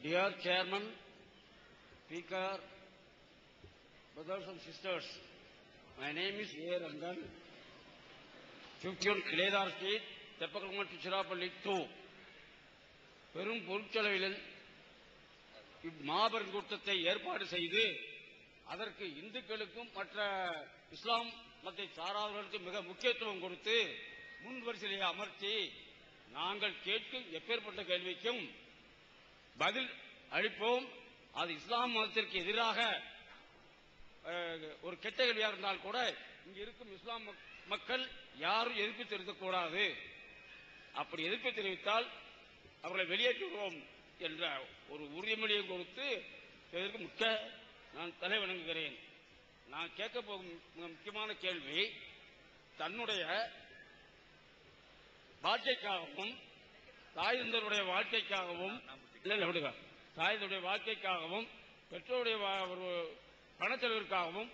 Dear Chairman, Speaker, brothers and sisters, my name is A. Rangan, 51 Kiledar Street, Tepakalman Tichirapalli 2. பெரும் பொருட்செலவில் இம்மாபெரும் கூட்டத்தை ஏற்பாடு செய்து அதற்கு இந்துக்களுக்கும் மற்ற இஸ்லாம் மதத்தை சாராதவர்களுக்கு மிக முக்கியத்துவம் கொடுத்து முன் வரிசையிலே அமர்த்தி நாங்கள் கேட்கும் எப்பேற்பட்ட கேள்விக்கும் பதில் அளிப்போம். அது இஸ்லாம் மதத்திற்கு எதிராக ஒரு கெட்ட கேள்வியாக இருந்தால் கூட இங்க இருக்கும் இஸ்லாம் மக்கள் யாரும் எதிர்ப்பு தெரிவிக்கக்கூடாது. அப்படி எதிர்ப்பு தெரிவித்தால் அவர்களை வெளியேற்றுவோம் என்ற ஒரு உறுதிமொழியை கொடுத்து இதற்கு நான் தலை வணங்குகிறேன். நான் கேட்க போகும் முக்கியமான கேள்வி, தன்னுடைய வாழ்க்கைக்காகவும் தாய்ந்தருடைய வாழ்க்கைக்காகவும் தாய்ந்தருடைய வாழ்க்கைக்காகவும் பெற்றோருடைய ஒரு பணச்செலவிற்காகவும்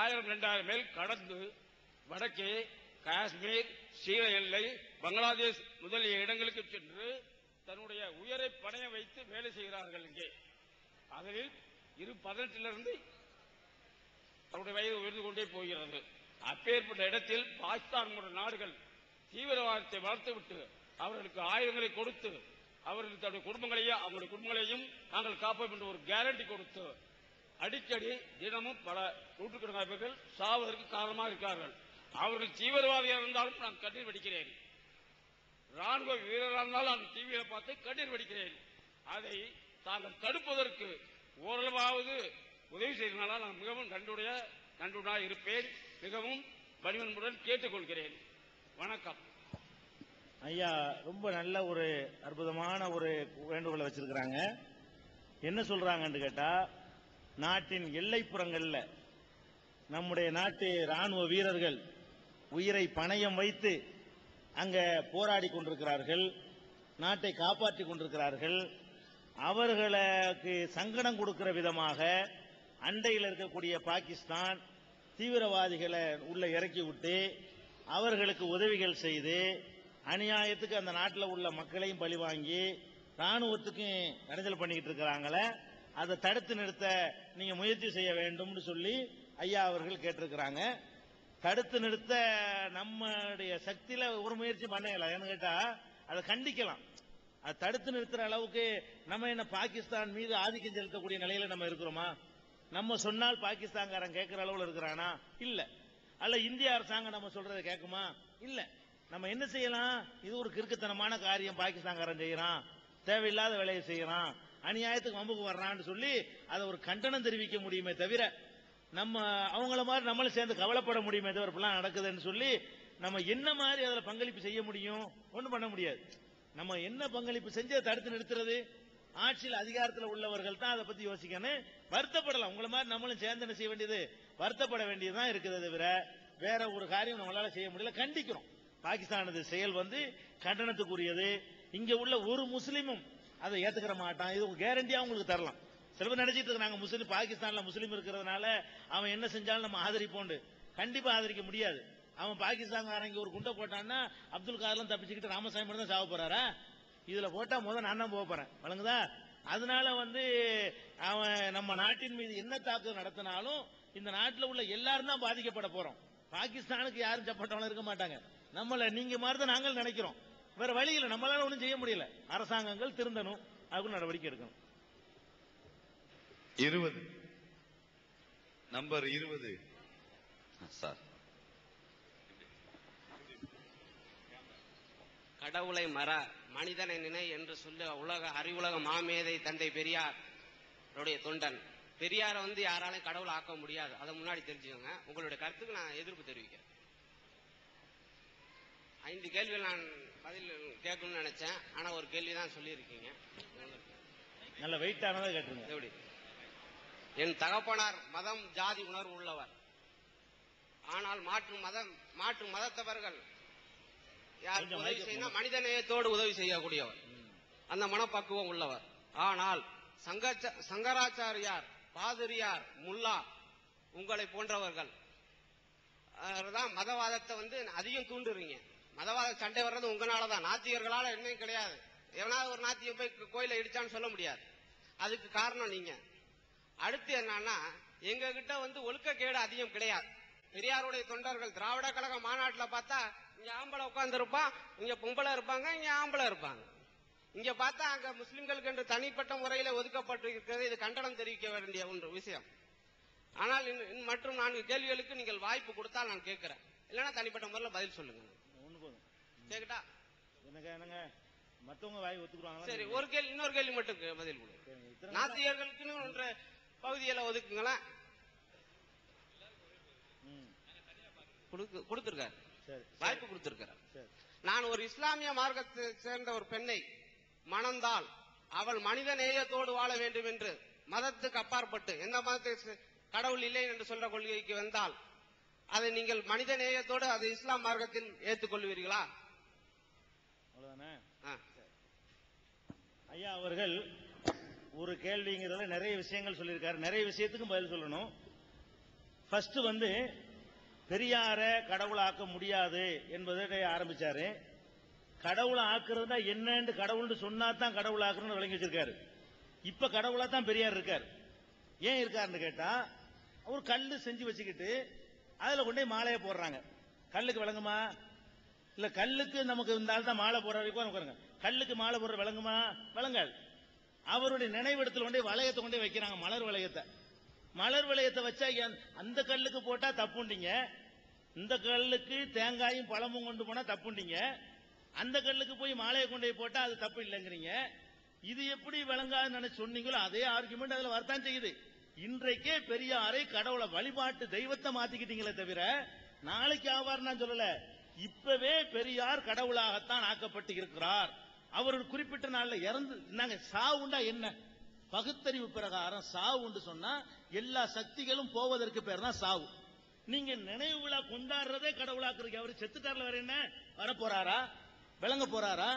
1000-2000 மேல் கடந்து வடக்கே காஷ்மீர், சீன எல்லை, பங்களாதேஷ் முதலிய இடங்களுக்கு சென்று தன்னுடைய உயிரை பணைய வைத்து வேலை செய்கிறார்கள். இங்கே அதில் 18 அவருடைய வயது உயர்ந்து கொண்டே போகிறது. அப்பேற்பட்ட இடத்தில் பாகிஸ்தான் போன்ற நாடுகள் தீவிரவாதத்தை வளர்த்துவிட்டு அவர்களுக்கு ஆயுதங்களை கொடுத்து அவர்கள் தன்னுடைய குடும்பங்களையும் அவருடைய குடும்பங்களையும் நாங்கள் காப்போம் என்று ஒரு கேரண்டி கொடுத்து அடிக்கடி தினமும் பல நூற்றுக்கணக்கான பேர்கள் சாவதற்கு காரணமாக இருக்கிறார்கள். அவர்கள் தீவிரவாதியாக இருந்தாலும் நான் கண்ணீர் வடிக்கிறேன். ராணுவ வீரராக இருந்தாலும் அந்த டிவியை பார்த்து கண்ணீர் வடிக்கிறேன். அதை தாங்கள் தடுப்பதற்கு ஓரளவாவது உதவி செய்தனால நான் மிகவும் நன்றியுடன் இருப்பேன். மிகவும் பணிவன்புடன் கேட்டுக்கொள்கிறேன். வணக்கம். ஐயா ரொம்ப நல்ல ஒரு அற்புதமான ஒரு வேண்டுகோளை வச்சிருக்கிறாங்க. என்ன சொல்றாங்கன்னு கேட்டா, நாட்டின் எல்லைப்புறங்கள்ல நம்முடைய நாட்டு ராணுவ வீரர்கள் உயிரை பணயம் வைத்து அங்க போராடி கொண்டிருக்கிறார்கள், நாட்டை காப்பாற்றிக் கொண்டிருக்கிறார்கள். அவர்களுக்கு சங்கடம் கொடுக்கிற விதமாக அண்டையில் இருக்கக்கூடிய பாகிஸ்தான் தீவிரவாதிகளை உள்ள இறக்கி விட்டு அவர்களுக்கு உதவிகள் செய்து அநியாயத்துக்கு அந்த நாட்டில் உள்ள மக்களையும் பழிவாங்கி ராணுவத்துக்கும் இடைஞ்சல் பண்ணிக்கிட்டு இருக்கிறாங்களே, அதை தடுத்து நிறுத்த நீங்க முயற்சி செய்ய வேண்டும்னு சொல்லி ஐயா அவர்கள் கேட்டிருக்கிறாங்க. தடுத்து நிறுத்த நம்முடைய சக்தியில ஒரு முயற்சி பண்ணல. ஏன்னு கேட்டா அதை கண்டிக்கலாம். அதை தடுத்து நிறுத்துற அளவுக்கு நம்ம என்ன பாகிஸ்தான் மீது ஆதிக்கம் செலுத்தக்கூடிய நிலையில நம்ம இருக்கிறோமா? நம்ம சொன்னால் பாகிஸ்தான்காரன் கேட்கிற அளவுல இருக்கிறானா? இல்ல. அல்ல இந்திய அரசாங்கம் நம்ம சொல்றதை கேட்குமா? இல்ல. நம்ம என்ன செய்யலாம்? இது ஒரு கிறுக்குத்தனமான காரியம் பாகிஸ்தான்காரன் செய்யறான், தேவையில்லாத வேலையை செய்யறான், அநியாயத்துக்கு வம்புக்கு வர்றான்னு சொல்லி அதை ஒரு கண்டனம் தெரிவிக்க முடியுமே தவிர நம்ம அவங்கள மாதிரி நம்மளும் சேர்ந்து கவலைப்பட முடியுமே தவிர இப்பெல்லாம் நடக்குதுன்னு சொல்லி நம்ம என்ன மாதிரி அதுல பங்களிப்பு செய்ய முடியும்? ஒன்றும் பண்ண முடியாது. நம்ம என்ன பங்களிப்பு செஞ்சு அதை தடுத்து நிறுத்துறது? ஆட்சியில் அதிகாரத்தில் உள்ளவர்கள் தான் அதை பத்தி யோசிக்கணும். வருத்தப்படலாம். உங்களை மாதிரி நம்மளும் சேர்ந்து என்ன செய்ய வேண்டியது? வருத்தப்பட வேண்டியதுதான் இருக்குது தவிர வேற ஒரு காரியம் நம்மளால செய்ய முடியல. கண்டிக்கிறோம். பாகிஸ்தானது செயல் கண்டனத்துக்குரியது. இங்க உள்ள ஒரு முஸ்லீமும் அதை ஏத்துக்கிற மாட்டான். இது கேரண்டியா உங்களுக்கு தரலாம். சில பேர் நினைச்சிட்டு இருக்காங்க முஸ்லீம் பாகிஸ்தான்ல முஸ்லீம் இருக்கிறதுனால அவன் என்ன செஞ்சாலும் நம்ம ஆதரிப்போண்டு. கண்டிப்பா ஆதரிக்க முடியாது. அவன் பாகிஸ்தான்காரங்க ஒரு குண்டை போட்டான்னா அப்துல் காதர்லாம் தப்பிச்சுக்கிட்டு ராமசாமி மட்டும் தான் சாவ போறாரா? இதுல போட்டா நான் தான் போக போறேன். வழங்குதா? அதனால அவன் நம்ம நாட்டின் மீது என்ன தாக்குதல் நடத்தினாலும் இந்த நாட்டில் உள்ள எல்லாரும் தான் பாதிக்கப்பட போறோம். பாகிஸ்தானுக்கு யாரும் சப்பட்டவங்க இருக்க மாட்டாங்க. நம்மள நீங்க மாதிரி தான் நாங்கள் நினைக்கிறோம். வேற வழி இல்லை. நம்மளால ஒன்றும் செய்ய முடியல. அரசாங்கங்கள் திருந்தணும், அதுக்கு நடவடிக்கை எடுக்கணும். 20 நம்பர் 20 சார். கடவுளை மற, மனிதனை நினை என்று சொல்ல உலக அறிவுலக மாமேதை தந்தை பெரியார் தொண்டன். பெரியாரை யாராலையும் கடவுளை ஆக்க முடியாது. அதை முன்னாடி தெரிஞ்சுக்கோங்க. உங்களுடைய கருத்துக்கு நான் எதிர்ப்பு தெரிவிக்கிறேன். 5 கேள்விகள் நான் பதில் கேட்கணும்னு நினைச்சேன். ஆனா ஒரு கேள்விதான் சொல்லியிருக்கீங்க. நல்ல வெயிட்டானதை கேட்டுருங்க. எப்படி? என் தகப்பனார் மதம் ஜாதி உணர்வு உள்ளவர். ஆனால் மாற்று மதத்தவர்கள் யார் உதவி செய்ய மனிதநேயத்தோடு உதவி செய்யக்கூடியவர், அந்த மனப்பக்குவம் உள்ளவர். ஆனால் சங்கராச்சாரியார், பாதிரியார், முல்லா உங்களை போன்றவர்கள் தான் மதவாதத்தை அதிகம் தூண்டுறீங்க. மதவாத சண்டை வர்றது உங்களாலதான். நாத்திகர்களால என்னையும் கிடையாது. எவனாவது ஒரு நாத்தியம் போய் கோயிலை இடிச்சான்னு சொல்ல முடியாது. அதுக்கு காரணம் நீங்க. அடுத்து என்னன்னா, எங்க கிட்ட ஒழுக்கக்கேடு அதிகம் கிடையாது. பெரியாருடைய தொண்டர்கள் திராவிட கழக மாநாட்டில் பார்த்தா இங்க ஆம்பளை உட்கார்ந்து இருப்பான், இங்க பொம்பளை இருப்பாங்க, இங்க ஆம்பளை இருப்பாங்க. இங்க பார்த்தா அங்க முஸ்லிம்களுக்கு என்று தனிப்பட்ட முறையில ஒதுக்கப்பட்டு இருக்கிறது. இது கண்டனம் தெரிவிக்க வேண்டிய ஒன்று விஷயம். ஆனால் மற்றும் 4 கேள்விகளுக்கு நீங்கள் வாய்ப்பு கொடுத்தால் நான் கேட்கிறேன், இல்லைன்னா தனிப்பட்ட முறையில் பதில் சொல்லுங்க. கேட்டா என்னங்க மத்தவங்க வாய் ஒத்துக்குறாங்க. சரி, ஒரு கேள்வி, இன்னொரு கேள்வி மட்டும் பதில் கொடுங்க. நாத்திகர்களுக்குன்னு ஒன்று பகுதியில் ஒதுக்குங்களேன். கொடுத்திருக்காரு, வாய்ப்பு கொடுத்திருக்காரு. நான் ஒரு இஸ்லாமிய மார்க்கத்தை சேர்ந்த ஒரு பெண்ணை மணந்தால் அவள் மனித நேயத்தோடு வாழ வேண்டும் என்று மதத்துக்கு அப்பாற்பட்டு எந்த மதத்தை கடவுள் இல்லை என்று சொல்ற கொள்கைக்கு வந்தால் அதை நீங்கள் மனித நேயத்தோடு அது இஸ்லாம் மார்க்கத்தில் ஏற்றுக்கொள்வீர்களா? அவ்வளவுதானே. ஐயா அவர்கள் ஒரு கேள்விங்கிறதுல நிறைய விஷயங்கள் சொல்லியிருக்காரு. நிறைய விஷயத்துக்கும் பதில் சொல்லணும். ஃபர்ஸ்ட் பெரியார கடவுளாக்க முடியாது என்பதை ஆரம்பிச்சாரு. கடவுளை ஆக்குறதா என்னன்னு கடவுள்னு சொன்னா தான் கடவுள் ஆக்குறன்னு விளங்கி வச்சிருக்காரு. இப்ப கடவுளா தான் பெரியார் இருக்காரு. ஏன் இருக்காருன்னு கேட்டா, அவர் கல்லு செஞ்சு வச்சுக்கிட்டு அதுல கொண்டே மாலையை போடுறாங்க. கல்லுக்கு விளங்குமா? இல்ல கல்லுக்கு நமக்கு இந்த ஆள் தான் மாலை போடுற வரைக்கும் கல்லுக்கு மாலை போடுற விளங்குமா? விளங்காது. அவருடைய நினைவிடத்தில் கொண்டே வளையத்தை கொண்டே வைக்கிறாங்க, மலர் வளையத்தை. மலர் வளையத்தை வச்சா அந்த கல்லுக்கு போட்டா தப்புண்டீங்க, இந்த கல்லுக்கு தேங்காயும் பழமும் கொண்டு போனா தப்புண்டீங்க, அந்த கல்லுக்கு போய் மாலையை கொண்டு போட்டா அது தப்பு இல்லைங்கிறீங்க. இது எப்படி விளங்காதுன்னு நினைச்சு சொன்னீங்களோ அதே ஆர்குமெண்ட் அதுல வரத்தான் செய்யுது. இன்றைக்கே பெரியாரை கடவுளை வழிபாட்டு தெய்வத்தை மாத்திக்கிட்டீங்களே தவிர நாளைக்கு ஆவார் நான் சொல்லல. இப்பவே பெரியார் கடவுளாகத்தான் ஆக்கப்பட்டு இருக்கிறார். அவர் குறிப்பிட்ட நாள்ல இறந்து சாவுண்டா என்ன? பகுத்தறிவு பிரகாரம் சாவுன்னு சொன்னா எல்லா சக்திகளும் போவதற்கு பேர் தான் சாவு. நீங்க நினைவு விழா கொண்டாடுறதே கடவுளாக்குறீங்க. அவரு செத்துட்டார்ல வேற என்ன வர போறாரா? விளங்க போறாரா?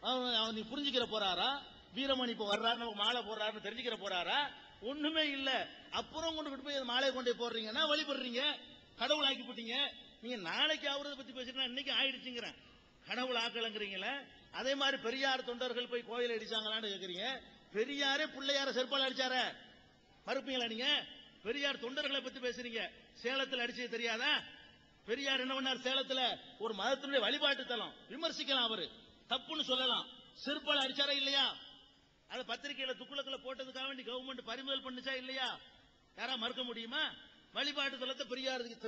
அவன் நீ புரிஞ்சுக்கிற போறாரா? வீரமணி இப்ப வர்றாரு நமக்கு மாலை போடுறாருன்னு தெரிஞ்சுக்கிற போறாரா? ஒண்ணுமே இல்ல. அப்புறம் கொண்டு போய் மாலை கொண்டு போடுறீங்கன்னா வழிபடுறீங்க, கடவுள் ஆக்கி போட்டீங்க. நீங்க நாளைக்கு அவரதை பத்தி பேசினா இன்னைக்கு ஆயிடுச்சுங்கிறேன். கடவுள் ஆக்கலங்கிறீங்களே. அதே மாதிரி பெரியார் தொண்டர்கள் போய் கோயில் அடிச்சாங்களான்னு கேக்குறீங்க. பெரியாரே பிள்ளையார செருப்பால் அடிச்சார மறுப்பீங்களா நீங்க? பெரியார் தொண்டர்களை பத்தி பேசுறீங்க. சேலத்தில் அடிச்சது தெரியாதா? பெரியார் என்ன பண்ணார்? சேலத்துல ஒரு மதத்தினுடைய வழிபாட்டு தலம் விமர்சிக்கலாம், அவரு தப்புன்னு சொல்லலாம். செருப்பால் அடிச்சாரா இல்லையா? அதை பத்திரிகையில துக்குளத்துல போட்டதுக்காக வேண்டி கவர்மெண்ட் பறிமுதல் பண்ணுச்சா இல்லையா? யாரா மறுக்க முடியுமா? வழிபாட்டு தலத்தை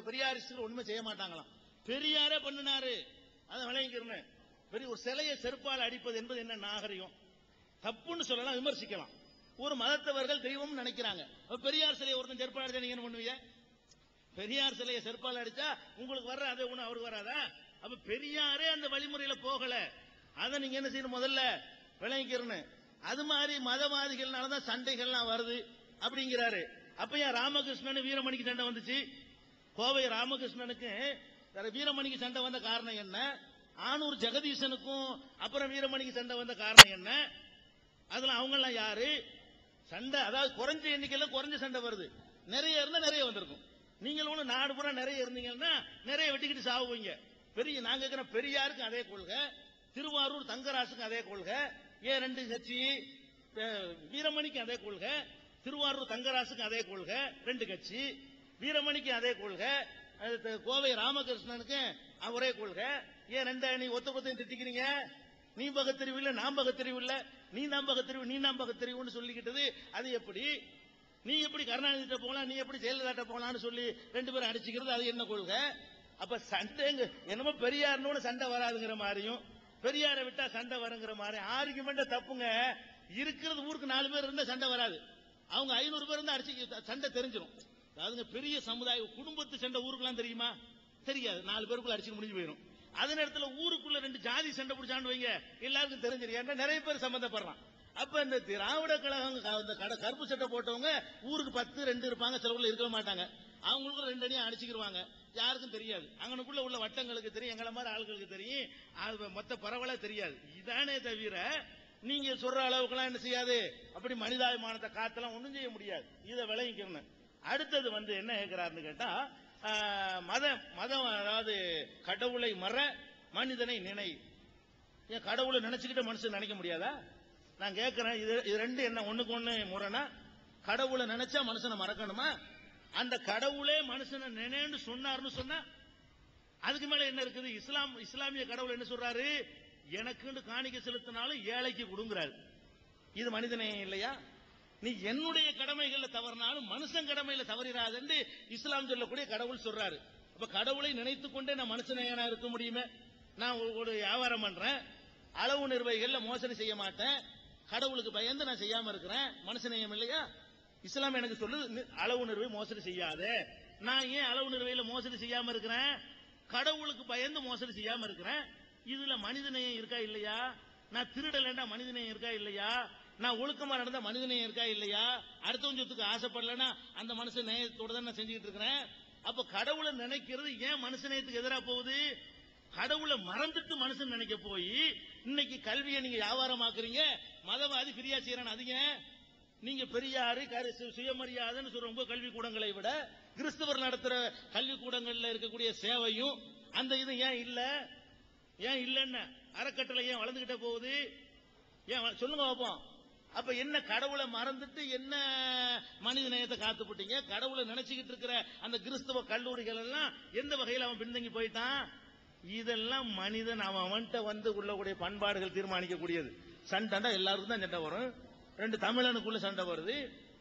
பெரியாரிஸ்ட் ஒண்ணுமே செய்ய மாட்டாங்களாம். பெரியாரே பண்ணினாரு. அதை விளங்கிக்கிறேன். பெரிய ஒரு சிலையை செருப்பால் அடிப்பது என்பது என்ன நாகரிகம்? தப்புன்னு சொல்லலாம், விமர்சிக்கலாம். ஒரு மதத்தவர்கள் தெய்வம் நினைக்கிறாங்க. பெரியார் சிலையை ஒருத்தன் செருப்பால் அடிச்சா நீங்க என்ன பண்ணுவீங்க? பெரியார் சிலையை செருப்பால் அடிச்சா உங்களுக்கு வர்ற அதே ஒண்ணு அவருக்கு வராதா? அப்ப பெரியாரே அந்த வழிமுறையில போகல. அதை நீங்க என்ன செய்யணும்? முதல்ல விளங்கிக்கிறேன். அது மாதிரி மதவாதிகள்னாலதான் சண்டைகள்லாம் வருது அப்படிங்கிறாரு. அப்ப ஏன் ராமகிருஷ்ணன் வீரமணிக்கு சண்டை வந்துச்சு? கோவை ராமகிருஷ்ணனுக்கு வீரமணிக்கு சண்டை வந்த காரணம் என்ன? ஆனூர் ஜெகதீசனுக்கும் அப்புறம் வீரமணிக்கு சண்டை வந்த காரணம் என்ன? அதுல அவங்க எல்லாம் யாரு? சண்டை அதாவது குறைஞ்ச எண்ணிக்கையில குறைஞ்ச சண்டை வருது. நிறைய இருந்தா நிறைய வந்திருக்கும். நீங்களும் நாடு பூரா நிறைய இருந்தீங்கன்னா நிறைய வெட்டிக்கிட்டு சாவுவீங்க. பெரிய நாங்க இருக்கிற பெரியாருக்கு அதே கொள்கை, திருவாரூர் தங்கராசுக்கு அதே கொள்கை, ஏன் 2 கட்சி, வீரமணிக்கு அதே கொள்கை, திருவாரூர் தங்கராசுக்கு அதே கொள்கை 2 கட்சி, வீரமணிக்கு அதே கொள்கை, கோவை ராமகிருஷ்ணனுக்கு ஒரே கொள்கை. ஏன் 2 அணி ஒத்த திட்டிக்கிறீங்க? நீ பகுத்தறிவு இல்ல, நான் பகுத்தறிவு இல்ல, நீ நாம் பகுத்தறிவு, நீ நாம் பகுத்தறிவுன்னு சொல்லிக்கிட்டது அது எப்படி? நீ எப்படி கருணாநிதி போகலாம், நீ எப்படி ஜெயலலிதா போகலான்னு சொல்லி 2 பேரும் அடிச்சுக்கிறது அது என்ன கொள்கை? அப்ப சண்டைங்க என்னமோ பெரியார்னு சண்டை வராதுங்கிற மாதிரியும் பெரியாரை விட்டா சண்டை வருங்கிற மாதிரி ஆர்குமெண்ட் தப்புங்க. இருக்கிறது ஊருக்கு 4 பேர் இருந்தா சண்டை வராது. அவங்க 500 பேர் இருந்தா அடிச்சு சண்டை தெரிஞ்சிடும். அதாவது பெரிய சமுதாய குடும்பத்து சண்டை ஊருக்குலாம் தெரியுமா? தெரியாது. 4 பேருக்குள்ள அடிச்சு முடிஞ்சு போயிடும். அதே நேரத்தில் ஊருக்குள்ள 2 ஜாதி சண்டை பிடிச்சாண்டு வைங்க, எல்லாருக்கும் தெரிஞ்சிடும். நிறைய பேர் சம்பந்தப்படுறான். அப்ப இந்த திராவிட கழகம் கருப்பு சட்டை போட்டவங்க ஊருக்கு 10 2 இருப்பாங்க, சிலவுல இருக்க மாட்டாங்க. அவங்களுக்கும் 2 அடியா அடிச்சுக்கிருவாங்க. யாருக்கும் தெரியாது. அங்கனுக்குள்ள உள்ள வட்டங்களுக்கு தெரியும், எங்களை மாதிரி ஆளுகளுக்கு தெரியும். அது மொத்த பரவலா தெரியாது. இதானே தவிர நீங்க சொல்ற அளவுக்குலாம் என்ன செய்யாது. அப்படி மனிதாபிமானத்தை காத்தலாம் ஒண்ணும் செய்ய முடியாது. இதை விளங்கிக்கணும். அடுத்தது என்ன கேட்கிறாருன்னு கேட்டா, மதம் அதாவது கடவுளை மற மனிதனை நினை. ஏன் கடவுளை நினைச்சுக்கிட்ட மனுஷன் நினைக்க முடியாதா? நான் கேட்கிறேன், இது ரெண்டு என்ன ஒண்ணுக்கு ஒண்ணு முரணா? கடவுளை நினைச்சா மனுஷனை மறக்கணுமா? அந்த கடவுளே மனுஷனை நினைன்னு சொன்னார்னு சொன்னா அதுக்கு மேல என்ன இருக்குது? இஸ்லாமிய கடவுள் என்ன சொல்றாரு? எனக்குன்னு காணிக்கை செலுத்தினாலும் ஏழைக்கு கொடுங்கிறாரு. இது மனிதநேயம் இல்லையா? நீ என்னுடைய கடமைகள்ல தவறினாலும் மனுஷன் கடமையில தவறிராதுன்னு இஸ்லாம் சொல்லக்கூடிய கடவுள் சொல்றாரு. அப்ப கடவுளை நினைத்துக் கொண்டே நான் மனுஷநேயனா இருக்க முடியுமே? நான் ஒரு வியாபாரம் பண்றேன், அளவு நிர்வாகிகள்ல மோசடி செய்ய மாட்டேன், கடவுளுக்கு பயந்து நான் செய்யாம இருக்கிறேன், மனுஷநேயம் இல்லையா? இஸ்லாம் எனக்கு சொல்லுது அளவு நிர்வாகி மோசடி செய்யாத. நான் ஏன் அளவு நிர்வாகியில மோசடி செய்யாம இருக்கிறேன்? கடவுளுக்கு பயந்து மோசடி செய்யாம இருக்கிறேன். இதுல மனிதநேயம் இருக்கா இல்லையா? நான் திருடலண்டா மனிதநேயம் இருக்கா இல்லையா? நான் ஒழுக்கமா நடந்தா மனிதநேயம் இருக்கா இல்லையா? அடுத்தவன் சொத்துக்கு ஆசைப்படலன்னா அந்த மனுஷன் நேயத்தோட தான் நான் செஞ்சுக்கிட்டு இருக்கிறேன். அப்ப கடவுளை நினைக்கிறது ஏன் மனுஷநேயத்துக்கு எதிராக போகுது? கடவுளை மறந்துட்டு மனுஷன் நினைக்க போய் இன்னைக்கு கல்வியை நீங்க வியாபாரமாக்குறீங்க, மதவாதி பிரியா செய்யறான். அதிக நீங்க பெரியாரு சுயமரியாதைன்னு சொல்ற உங்க கல்வி கூடங்களை விட கிறிஸ்தவர் நடத்துற கல்வி கூடங்கள்ல இருக்கக்கூடிய சேவையும் அந்த இது ஏன் இல்ல? ஏன் இல்லன்னு அறக்கட்டளை ஏன் வளர்ந்துகிட்டே போகுது? ஏன் சொல்லுங்க பார்ப்போம். அப்ப என்ன கடவுளை மறந்துட்டு என்ன மனித நேயத்தை காத்துப்பட்டீங்க? கடவுளை நினைச்சுக்கிட்டு இருக்கிற அந்த கிறிஸ்தவ கல்லூரிகள் எல்லாம் எந்த வகையில் அவன் பின்தங்கி போயிட்டான்? இதெல்லாம் மனிதன் அவன்கிட்ட வந்து உள்ளக்கூடிய பண்பாடுகள் தீர்மானிக்கக்கூடியது. சண்டைண்டா எல்லாருக்கும் தான் சண்டை வரும். ரெண்டு தமிழனுக்குள்ள சண்டை வருது,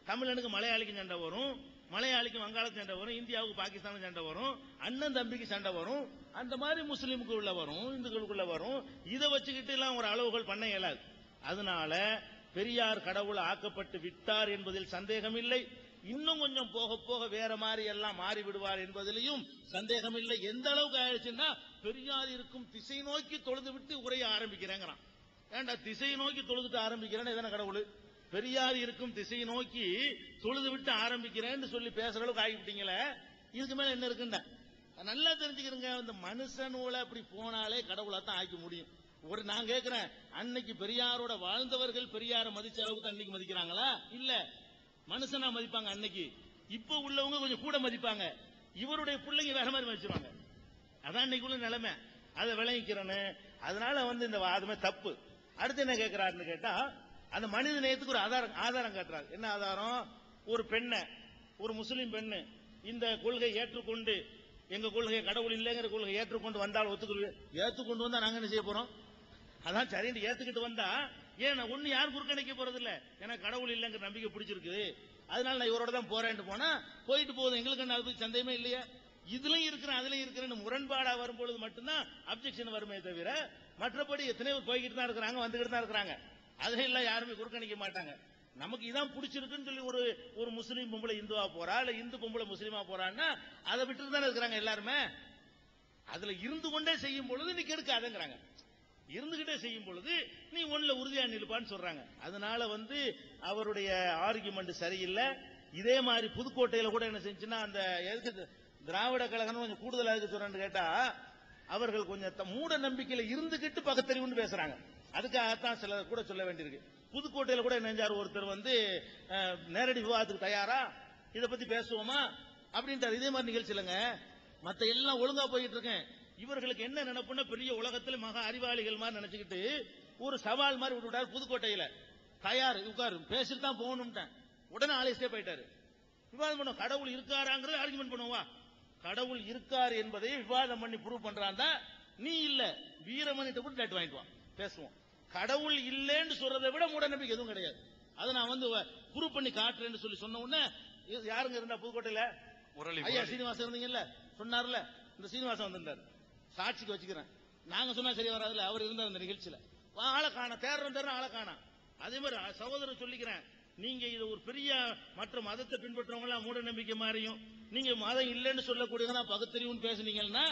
தமிழனுக்கு மலையாளிக்கு சண்டை வரும், மலையாளிக்கு வங்காளத்து சண்டை வரும், இந்தியாவுக்கு பாகிஸ்தானுக்கு சண்டை வரும், அண்ணன் தம்பிக்கு சண்டை வரும். அந்த மாதிரி முஸ்லீமுக்கு உள்ள வரும், இந்துக்களுக்குள்ள வரும். இதை வச்சுக்கிட்டு எல்லாம் ஒரு அளவுகள் பண்ண இயலாது. அதனால பெரியார் கடவுள் ஆக்கப்பட்டு விட்டார் என்பதில் சந்தேகம் இல்லை. இன்னும் கொஞ்சம் போக போக வேற மாதிரி எல்லாம் மாறி விடுவார் என்பதிலையும் சந்தேகம் இல்லை. எந்த அளவுக்கு ஆயிடுச்சுன்னா பெரியார் இருக்கும் திசை நோக்கி தொழுது விட்டு உரைய ஆரம்பிக்கிறேங்கிறான். ஏண்டா திசை நோக்கி தொழுதுட்டு ஆரம்பிக்கிறேன்னு எதனா கடவுள்? பெரியார் இருக்கும் திசை நோக்கி தொழுது விட்டு ஆரம்பிக்கிறேன்னு சொல்லி பேசுற அளவுக்கு ஆகிவிட்டீங்களே, இதுக்கு மேல என்ன இருக்குன்னா நல்லா தெரிஞ்சுக்கிறேங்க. இந்த மனுஷனோட அப்படி போனாலே கடவுளா தான் ஆக்கி முடியும். நான் கேட்கிறேன், அன்னைக்கு பெரியாரோட வாழ்ந்தவர்கள் பெரியார மதிச்ச அளவுக்கு அன்னைக்கு மதிக்கிறாங்களா? இல்ல, மனுஷனா மதிப்பாங்க அன்னைக்கு. இப்ப உள்ளவங்க கொஞ்சம் கூட மதிப்பாங்க. இவருடைய பிள்ளைங்க வேற மாதிரி மதிச்சுவாங்க. அதான் இன்னைக்கு உள்ள நிலைமை. அதை விளங்கிக்கிறேன்னு. அதனால இந்த வாதமே தப்பு. அடுத்து என்ன கேட்கிறாருன்னு கேட்டா, அந்த மனித நேயத்துக்கு ஒரு ஆதாரம் காட்டுறாரு. என்ன ஆதாரம்? ஒரு பெண்ணை, ஒரு முஸ்லீம் பெண்ணு இந்த கொள்கை ஏற்றுக்கொண்டு, எங்க கொள்கை கடவுள் இல்லைங்கிற கொள்கை ஏற்றுக்கொண்டு வந்தால் ஏற்றுக்கொண்டு வந்தா நாங்க என்ன செய்ய போறோம்? அதான் சரின்னு ஏத்துக்கிட்டு வந்தா ஏன் ஒண்ணு யாரும் குறுக்கணிக்க போறது இல்ல. எனக்கு கடவுள் இல்லைங்கிற நம்பிக்கை பிடிச்சிருக்கு, அதனால நான் இவரோட தான் போறேன்னு போனா போயிட்டு போகுது. எங்களுக்கு என்ன அது சந்தேகமே இல்லையா? இதுலயும் இருக்கிறேன் அதுலயும் இருக்கிறேன்னு முரண்பாடா வரும்பொழுது மட்டும்தான் அப்செக்ஷன் வருமே தவிர, மற்றபடி எத்தனை பேர் போய்கிட்டு தான் இருக்கிறாங்க, வந்துகிட்டு தான் இருக்கிறாங்க. அதுல எல்லாம் யாருமே குறுக்கணிக்க மாட்டாங்க. நமக்கு இதான் பிடிச்சிருக்குன்னு சொல்லி ஒரு முஸ்லீம் பொம்பளை இந்துவா போறா, இல்ல இந்து பொம்பளை முஸ்லீமா போறான்னா அதை விட்டு தானே இருக்கிறாங்க எல்லாருமே. அதுல இருந்து கொண்டே செய்யும் பொழுது நீ கெடுக்காதங்கிறாங்க. இருந்துகிட்டே செய்யும் பொழுது நீ ஒண்ணுல உறுதியா நிற்பான்னு சொல்றாங்க. அதனால அவருடைய ஆர்குமெண்ட் சரியில்லை. இதே மாதிரி புதுக்கோட்டையில கூட என்ன செஞ்சுன்னா, அந்த எதுக்கு திராவிட கழகம் கொஞ்சம் கூடுதலா இருக்கு சொல்றேன்னு கேட்டா, அவர்கள் கொஞ்சம் மூட நம்பிக்கையில இருந்துகிட்டு பகுத்தறிவுன்னு பேசுறாங்க. அதுக்காகத்தான் சில கூட சொல்ல வேண்டியிருக்கு. புதுக்கோட்டையில கூட நெஞ்சார் ஒருத்தர் நேரடி விவாதத்துக்கு தயாரா, இதை பத்தி பேசுவோமா அப்படின்ட்டு. இதே மாதிரி நிகழ்ச்சி இல்லைங்க, மத்த எல்லாம் ஒழுங்கா போயிட்டு இருக்கேன். இவர்களுக்கு என்ன நினைப்புன்னா, பெரிய உலகத்தில் மகா அறிவாளிகள் மாதிரி நினைச்சுக்கிட்டு ஒரு சவால் மாதிரி விட்டுவிட்டாரு. புதுக்கோட்டையில தயார் உட்காரு பேசிட்டு தான் போகணும்ட்டேன். உடனே ஆலேஸ்டே போயிட்டாரு. விவாதம் பண்ணுவோம், கடவுள் இருக்காராங்கிறது ஆர்குமெண்ட் பண்ணுவா. கடவுள் இருக்காரு என்பதை விவாதம் பண்ணி ப்ரூவ் பண்றான். நீ இல்ல வீரமணிட்ட கூட டேட் வாங்கிட்டு வா, பேசுவோம். கடவுள் இல்லைன்னு சொல்றதை விட மூட நம்பிக்கை எதுவும் கிடையாது. அதை நான் ப்ரூவ் பண்ணி காட்டுறேன்னு சொல்லி சொன்ன உடனே யாருங்க இருந்தா புதுக்கோட்டையில? ஐயா சீனிவாசன் இருந்தீங்கல்ல, சொன்னார்ல, இந்த சீனிவாசன் வந்திருந்தாரு. சாட்சிக்கு வச்சுக்கிறேன். நாங்க சொன்னா சரி வராதுல, அவர் இருந்தார் அந்த நிகழ்ச்சியில. ஆளை காண தேர்ற ஆளை காணா. அதே மாதிரி சகோதரர் சொல்லிக்கிறேன், நீங்க இது ஒரு பெரிய மற்ற மதத்தை பின்பற்றவங்க எல்லாம் மூட நம்பிக்கை மாறியும், நீங்க மதம் இல்லைன்னு சொல்லக்கூடியதான் பகுத்தறிவுன்னு பேசுனீங்கன்னா,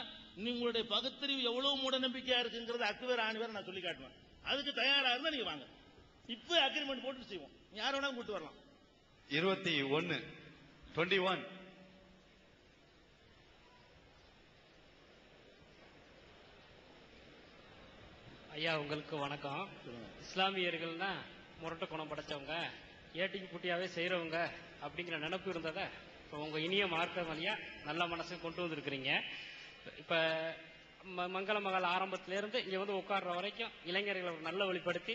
உங்களுடைய பகுத்தறிவு எவ்வளவு மூட நம்பிக்கையா இருக்குங்கிறது அக்குவேர் ஆணிவேர் நான் சொல்லி காட்டுவேன். அதுக்கு தயாரா இருந்தா நீங்க வாங்க, இப்ப அக்ரிமெண்ட் போட்டு செய்வோம். யார வேணா கூட்டு வரலாம். 21 ஐயா உங்களுக்கு வணக்கம். இஸ்லாமியர்கள்னா முரட்டு குணம் படைச்சவங்க, ஏட்டிக்கு புட்டியாவே செய்யறவங்க அப்படிங்கிற நினைப்பு இருந்ததை இப்போ உங்க இனிய மார்க்க வழியா நல்ல மனசை கொண்டு வந்திருக்கிறீங்க. இப்ப மங்கள மகள் ஆரம்பத்தில இருந்து இங்க உட்கார்ற வரைக்கும் இளைஞர்களை நல்ல வழிப்படுத்தி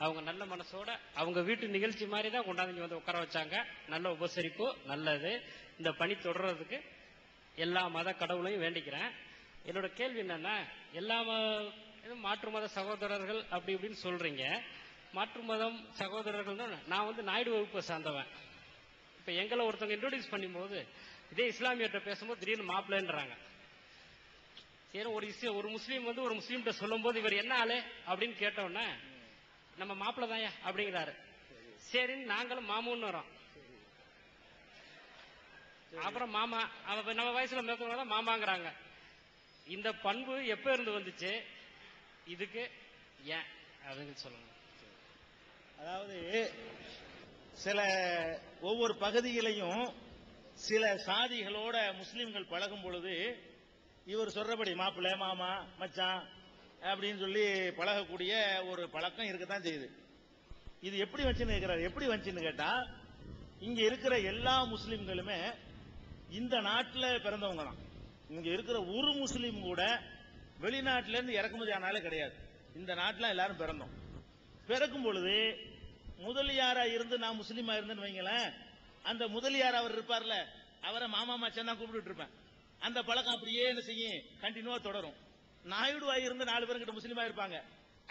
அவங்க நல்ல மனசோட அவங்க வீட்டு நிகழ்ச்சி மாதிரி தான் கொண்டாந்து இங்க வந்து உட்கார வச்சாங்க. நல்ல உபசரிப்பு, நல்லது. இந்த பணி தொடர்றதுக்கு எல்லா மத கடவுளையும் வேண்டிக்கிறேன். என்னோட கேள்வி என்னன்னா, எல்லா மாற்று மத சகோதரர்கள் அப்படி இப்படின்னு சொல்றீங்க. மாற்று மதம் சகோதரர்கள் நான் வந்து நாயுடு வகுப்பை சார்ந்தவன். இப்ப எங்களை ஒருத்தவங்க இன்ட்ரோடியூஸ் பண்ணும்போது இதே இஸ்லாமியர்கிட்ட பேசும்போது திடீர்னு மாப்பிள்ளைன்றாங்க. சரி, ஒரு முஸ்லீம் வந்து ஒரு முஸ்லீம்கிட்ட சொல்லும் போது இவர் என்ன ஆளு அப்படின்னு கேட்டோன்னே நம்ம மாப்பிள்ளை தாயா அப்படிங்கிறாரு. சரின்னு நாங்களும் மாமுன்னு வரோம். அப்புறம் மாமா நம்ம வயசுல மேற்கொள்ள மாமாங்கிறாங்க. இந்த பண்பு எப்ப இருந்து வந்துச்சு? இதுக்கு ஏன் அப்படின்னு சொல்லுங்க. அதாவது சில ஒவ்வொரு பகுதியிலையும் சில சாதிகளோட முஸ்லிம்கள் பழகும் பொழுது இவர் சொல்றபடி மாப்பிள்ளை, மாமா, மச்சான் அப்படின்னு சொல்லி பழகக்கூடிய ஒரு பழக்கம் இருக்கத்தான் செய்யுது. இது எப்படி வந்துச்சுன்னு கேட்டா, இங்க இருக்கிற எல்லா முஸ்லிம்களுமே இந்த நாட்டில் பிறந்தவங்க தான். இங்க இருக்கிற ஒரு முஸ்லீம் கூட வெளிநாட்டில இருந்து இறக்குமதி ஆனாலே கிடையாது. இந்த நாட்டில் எல்லாரும் பிறந்தோம். பிறக்கும் பொழுது முதலியாரா இருந்து நான் முஸ்லீமா இருந்தேன்னு வைங்களேன், அந்த முதலியார் அவர் இருப்பார்ல, அவரை மாமா மச்சான் தான் கூப்பிட்டு இருப்பேன். அந்த பழக்கம் அப்படியே என்ன செய்யும், கண்டினியூவா தொடரும். நாயுடுவாய் இருந்து 4 பேர் கிட்ட முஸ்லீமா இருப்பாங்க,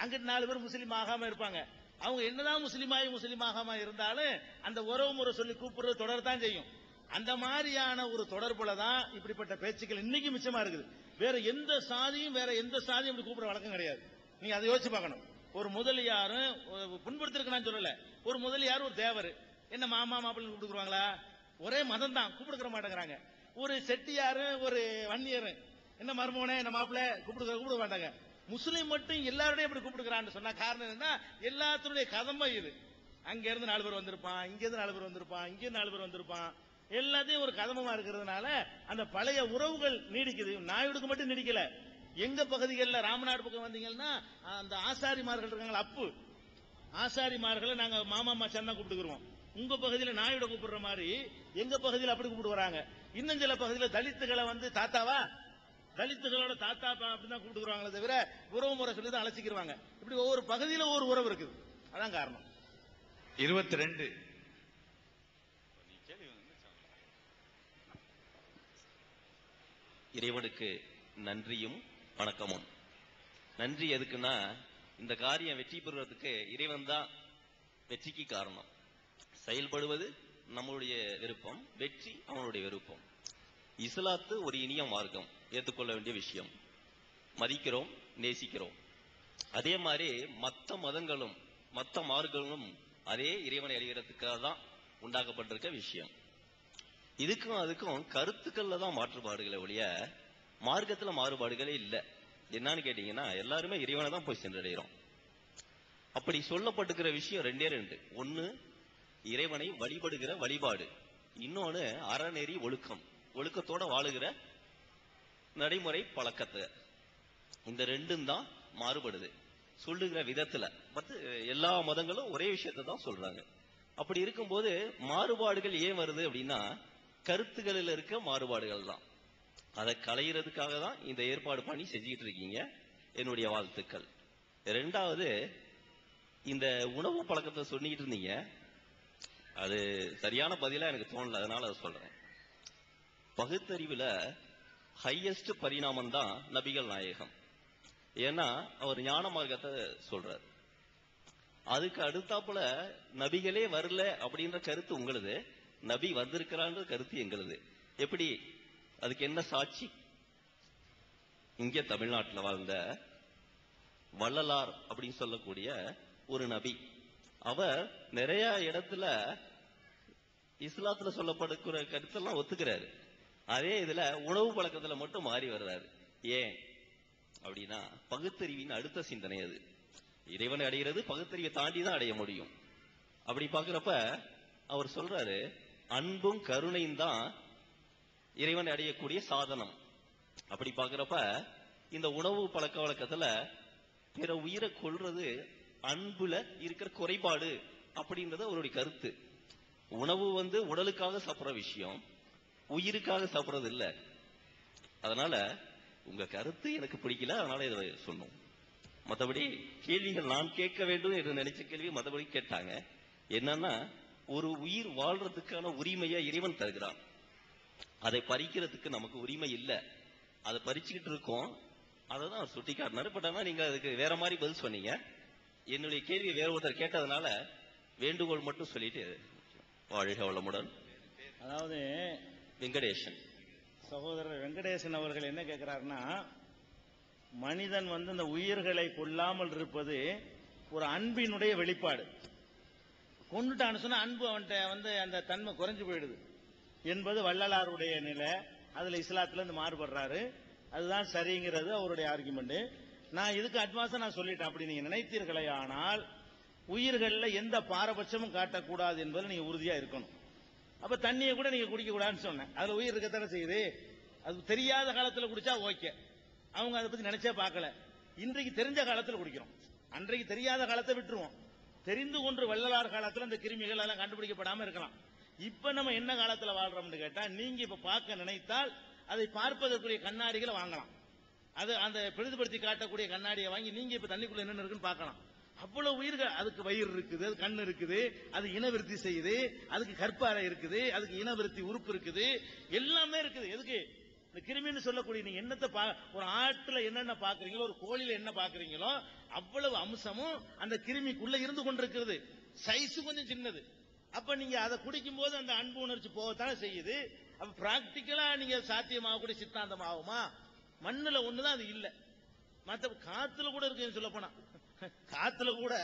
அங்கிட்டு 4 பேர் முஸ்லீம் ஆகாம இருப்பாங்க. அவங்க என்னதான் முஸ்லீம் ஆகாம இருந்தாலும் அந்த உறவு முறை சொல்லி கூப்பிடுறது தொடரத்தான் செய்யும். அந்த மாதிரியான ஒரு தொடர்புல தான் இப்படிப்பட்ட பேச்சுக்கள் இன்னைக்கு மிச்சமா இருக்குது. வேற எந்த சாதியும் இப்படி கூப்பிடுற வழக்கம் கிடையாது. நீங்க அதை யோசிச்சு பார்க்கணும். ஒரு முதலியாரும் புண்படுத்திருக்கு நான் சொல்லல, ஒரு முதலியார் ஒரு தேவர் என்ன மாமா மாப்பிள்ளை கூப்பிடுவாங்களா? ஒரே மதம் தான், கூப்பிடுக்க மாட்டேங்கிறாங்க. ஒரு செட்டியாரும் ஒரு வன்னியரும் என்ன மருமோனே என்ன மாப்பிள்ளை கூப்பிட மாட்டாங்க. முஸ்லீம் மட்டும் எல்லாரோடையும் இப்படி கூப்பிடுக்கிறான்னு சொன்னா காரணம் என்ன? எல்லாத்துடைய கதம்பா இது. அங்க இருந்து 4 பேர் வந்திருப்பான், இங்க இருந்து 4 பேர் வந்திருப்பான், இங்க இருந்து 4 பேர் வந்திருப்பான். எல்லாத்தையும் ஒரு கதம்பமா இருக்கிறதுனால அந்த பழைய உறவுகள் நீடிக்குது. நாயுடுக்கு மட்டும் நீடிக்கல. எங்க பகுதிகளில் ராமநாடு பக்கம் வந்தீங்கன்னா அந்த ஆசாரிமார்கள் இருக்காங்களா, அப்பு ஆசாரிமார்களை நாங்க மாமா மச்சான் தான் கூப்பிட்டுக்கிறோம். உங்க பகுதியில் நாயுட கூப்பிடுற மாதிரி எங்க பகுதியில் அப்படி கூப்பிட்டு வராங்க. இன்னும் சில பகுதியில் தலித்துகளை வந்து தாத்தாவா, தலித்துகளோட தாத்தா அப்படிதான் கூப்பிட்டுக்கிறாங்களே தவிர உறவு முறை சொல்லி தான் அழைச்சிக்கிறாங்க. இப்படி ஒவ்வொரு பகுதியில ஒவ்வொரு உறவு இருக்குது. அதான் காரணம். 22 இறைவனுக்கு நன்றியும் வணக்கமும். நன்றி எதுக்குன்னா, இந்த காரியம் வெற்றி பெறுவதற்கு இறைவன் தான் வெற்றிக்கு காரணம். செயல்படுவது நம்மளுடைய விருப்பம், வெற்றி அவனுடைய விருப்பம். இஸ்லாத்து ஒரு இனிய மார்க்கம், ஏற்றுக்கொள்ள வேண்டிய விஷயம். மதிக்கிறோம், நேசிக்கிறோம். அதே மாதிரி மற்ற மதங்களும் மற்ற மார்க்கங்களும் அதே இறைவனை அறிகிறதுக்காக தான் உண்டாக்கப்பட்டிருக்க விஷயம். இதுக்கும் அதுக்கும் கருத்துக்கள்ல தான் மாறுபாடுகளை ஒழிய மார்க்கத்துல மாறுபாடுகளே இல்லை. என்னன்னு கேட்டீங்கன்னா, எல்லாருமே இறைவனை தான் போய் சென்றடைகிறோம். அப்படி சொல்லப்பட்டிருக்கிற விஷயம் 2. ஒன்னு இறைவனை வழிபடுகிற வழிபாடு, இன்னொன்னு அறநெறி ஒழுக்கம், ஒழுக்கத்தோட வாழுகிற நடைமுறை பழக்கத்தை. இந்த 2 தான் மாறுபடுது சொல்லுகிற விதத்துல. பட் எல்லா மதங்களும் ஒரே விஷயத்தை தான் சொல்றாங்க. அப்படி இருக்கும்போது மாறுபாடுகள் ஏன் வருது அப்படின்னா, கருத்துக்களில் இருக்க மாறுபாடுகள் தான். அதை களையிறதுக்காக தான் இந்த ஏற்பாடு பண்ணி செஞ்சுட்டு இருக்கீங்க. என்னுடைய வாழ்த்துக்கள். 2வது, இந்த உணவு பழக்கத்தை சொல்லிட்டு இருந்தீங்க, அது சரியான பதிலா எனக்கு தோணல, அதனால அதை சொல்றேன். பகுத்தறிவுல ஹையஸ்ட் பரிணாமம் தான் நபிகள் நாயகம். ஏன்னா அவர் ஞான மார்க்கத்தை சொல்றார். அதுக்கு அடுத்தாப்புல நபிகளே வரல அப்படின்ற கருத்து உங்களுது, நபி வந்திருக்கிறான்ற கருத்து எங்களுது. எப்படி? அதுக்கு என்ன சாட்சி? இங்க தமிழ்நாட்டில் வாழ்ந்த வள்ளலார் அப்படின்னு சொல்லக்கூடிய ஒரு நபி, அவர் நிறைய இடத்துல இஸ்லாத்துல சொல்லப்படுகிற கருத்தெல்லாம் ஒத்துக்கிறாரு. அதே இதுல உணவு பழக்கத்துல மட்டும் மாறி வர்றாரு. ஏன் அப்படின்னா, பகுத்தறிவின் அடுத்த சிந்தனை அது. இறைவனை அடைகிறது பகுத்தறிவை தாண்டி தான் அடைய முடியும். அப்படி பாக்குறப்ப அவர் சொல்றாரு, அன்பும் கருணையும் தான் இறைவனை அடையக்கூடிய சாதனம். அப்படி பாக்குறப்ப இந்த உணவு பழக்க வழக்கத்துல பிற உயிரை கொல்றது அன்புல இருக்கிற குறைபாடு அப்படின்றது அவருடைய கருத்து. உணவு உடலுக்காக சாப்பிடுற விஷயம், உயிருக்காக சாப்பிடுறது இல்லை. அதனால உங்க கருத்து எனக்கு பிடிக்கல, அதனால இதை சொன்னோம். மற்றபடி கேள்விகள் நான் கேட்க வேண்டும் என்று நினைச்ச கேள்வி மற்றபடி கேட்டாங்க. என்னன்னா, ஒரு உயிர் வாழ்றதுக்கான உரிமையை இறைவன் தருகிறான். அதை பறிக்கிறதுக்கு நமக்கு உரிமை இல்லை. அதை பறிச்சுக்கிட்டு இருக்கோம். அதை தான் அவர் சுட்டி காட்டினாரு. பட் ஆனால் நீங்க அதுக்கு வேற மாதிரி பதில் சொன்னீங்க. என்னுடைய கேள்வி வேற ஒருத்தர் கேட்டதுனால வேண்டுகோள் மட்டும் சொல்லிட்டு வாழ்க வளமுடன். அதாவது வெங்கடேசன் சகோதரர் வெங்கடேசன் அவர்கள் என்ன கேட்கிறாருன்னா, மனிதன் இந்த உயிர்களை கொல்லாமல் இருப்பது ஒரு அன்பினுடைய வெளிப்பாடு. கொண்டுட்டான்னு சொன்னா அன்பு அவன்கிட்ட அந்த தன்மை குறைஞ்சு போயிடுது என்பது வள்ளலாருடைய நிலை. அதுல இஸ்லாத்துல இருந்து மாறுபடுறாரு. அதுதான் சரிங்கிறது அவருடைய ஆர்குமெண்ட். நான் இதுக்கு அட்வான்ஸா நான் சொல்லிட்டேன். அப்படி நீங்க நினைத்தீர்களே ஆனால் உயிர்கள்ல எந்த பாரபட்சமும் காட்டக்கூடாது என்பதில் நீங்க உறுதியா இருக்கணும். அப்ப தண்ணியை கூட நீங்க குடிக்க கூடாதுன்னு சொன்னேன். அதுல உயிர் இருக்கத்தானே செய்யுது. அது தெரியாத காலத்துல குடிச்சா ஓகே, அவங்க அதை பத்தி நினைச்சே பார்க்கல. இன்றைக்கு தெரிஞ்ச காலத்துல குடிக்கிறோம், அன்றைக்கு தெரியாத காலத்தை விட்டுருவோம். தெரிந்து கொண்டு வள்ளலார் காலத்துல இந்த கிருமிகள் எல்லாம் கண்டுபிடிக்கப்படாம இருக்கலாம். இப்ப நம்ம என்ன காலத்துல வாழ்றோம்னு கேட்டா, நீங்க இப்ப பார்க்க நினைத்தால் அதை பார்ப்பதற்குரிய கண்ணாடிகளை வாங்கலாம். அது அந்த பெரிதுபடுத்தி காட்டக்கூடிய கண்ணாடியை வாங்கி நீங்க இப்ப தண்ணிக்குள்ள என்ன இருக்குன்னு பார்க்கலாம். அவ்வளவு உயிர்கள், அதுக்கு வயிறு இருக்குது, அது கண் இருக்குது, அது இனவிருத்தி செய்யுது, அதுக்கு கற்பாறை இருக்குது, அதுக்கு இனவிருத்தி உறுப்பு இருக்குது, எல்லாமே இருக்குது. எதுக்கு இந்த கிருமின்னு சொல்லக்கூடிய நீங்க என்னத்தை ஒரு ஆட்டுல என்னென்ன பாக்குறீங்களோ, ஒரு கோழியில என்ன பாக்குறீங்களோ அவ்வளவு அம்சமும் அந்த கிருமிக்குள்ள இருந்து கொண்டிருக்கிறது. சைஸ் கொஞ்சம் சின்னது. அப்ப நீங்க அதை குடிக்கும் போது அந்த அன்பு உணர்ச்சி போகத்தானே செய்யுது. அப்ப பிராக்டிக்கலா நீங்க சாத்தியமாகக்கூடிய சித்தாந்தம் ஆகுமா? மண்ணுல ஒண்ணுதான் அது இல்ல. மற்ற காத்துல கூட இருக்குன்னு சொல்ல போனா, காத்துல கூட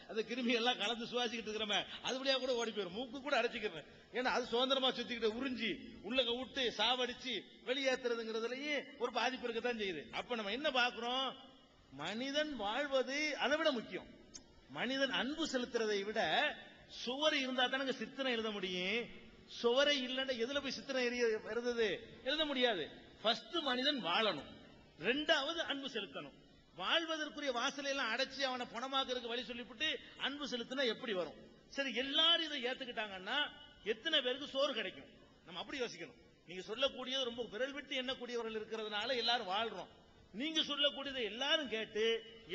அந்த கிருமி எல்லாம் கலந்து சுவாசிக்கிட்டு இருக்கிறோமே, அதுபடியா கூட ஓடி போயிடும். மூக்கு கூட அடைச்சிக்கிறேன். ஏன்னா அது சுதந்திரமா சுத்திக்கிட்டு உறிஞ்சி உள்ளக விட்டு சாவடிச்சு வெளியேற்றுறதுங்கிறதுலயே ஒரு பாதிப்பு இருக்கத்தான் செய்யுது. அப்ப நம்ம என்ன பாக்குறோம்? மனிதன் வாழ்வது அதை விட முக்கியம். மனிதன் அன்பு செலுத்துறதை விட சுவர் இருந்தா தானங்க சித்திரம் எழுத முடியும். சுவரை இல்லைன்னா எதுல போய் சித்திரம் எழுத முடியாது. ஃபர்ஸ்ட் மனிதன் வாழணும், ரெண்டாவது அன்பு செலுத்தணும். வாழ்வதற்குரிய வாசலை எல்லாம் அடைச்சி அவனை பணமாக்குறதுக்கு வழி சொல்லிவிட்டு அன்பு செலுத்தினா எப்படி வரும்? சரி, எல்லாரும் இதை ஏத்துக்கிட்டாங்கன்னா எத்தனை பேருக்கு சோறு கிடைக்கும்? நம்ம அப்படி யோசிக்கணும். நீங்க சொல்லக்கூடியது ரொம்ப விரல் விட்டு எண்ணக்கூடியவர்கள் இருக்கிறதுனால எல்லாரும் வாழ்றோம். நீங்க சொல்லக்கூடியதை எல்லாரும் கேட்டு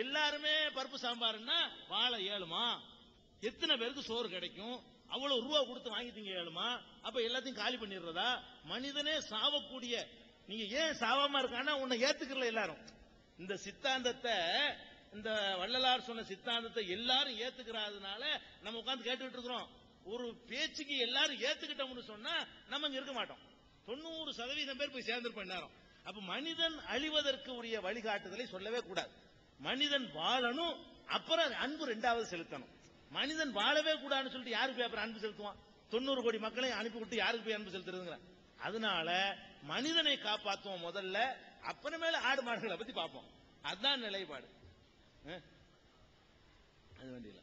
எல்லாருமே பருப்பு சாம்பார்னா வாழ இயலுமா? எத்தனை பேருக்கு சோறு கிடைக்கும்? அவ்வளவு ரூபா கொடுத்து வாங்கிட்டீங்க இயலுமா? அப்ப எல்லாத்தையும் காலி பண்ணிடுறதா? மனிதனே சாவக்கூடிய, நீங்க ஏன் சாவாம இருக்கானா உன்னை ஏத்துக்கல எல்லாரும். இந்த சித்தாந்தத்தை, இந்த வள்ளலார் சொன்ன சித்தாந்தத்தை எல்லாரும் ஏத்துக்கிறதுனால நம்ம உட்கார்ந்து கேட்டுக்கிட்டு இருக்கிறோம். ஒரு பேச்சுக்கு எல்லாரும் ஏத்துக்கிட்டோம்னு சொன்னா நம்ம இங்க இருக்க மாட்டோம். 90% பேர் போய் சேர்ந்திருப்போம் நேரம். அப்ப மனிதன் அழிவதற்கு உரிய வழிகாட்டுதலை சொல்லவே கூடாது. மனிதன் வாழணும், அப்புறம் அன்பு ரெண்டாவது செலுத்தணும். மனிதன் வாழவே கூடாதுன்னு சொல்லிட்டு யாருக்கு அப்புறம் அன்பு செலுத்துவான்? 90 கோடி மக்களை அனுப்பி விட்டு யாருக்கு போய் அன்பு செலுத்துறதுங்கிற? அதனால மனிதனை காப்பாற்றுவோம் முதல்ல, அப்புறமேல ஆடு மாடுகளை பத்தி பார்ப்போம். அதுதான் நிலைப்பாடு. அது வேண்டியல.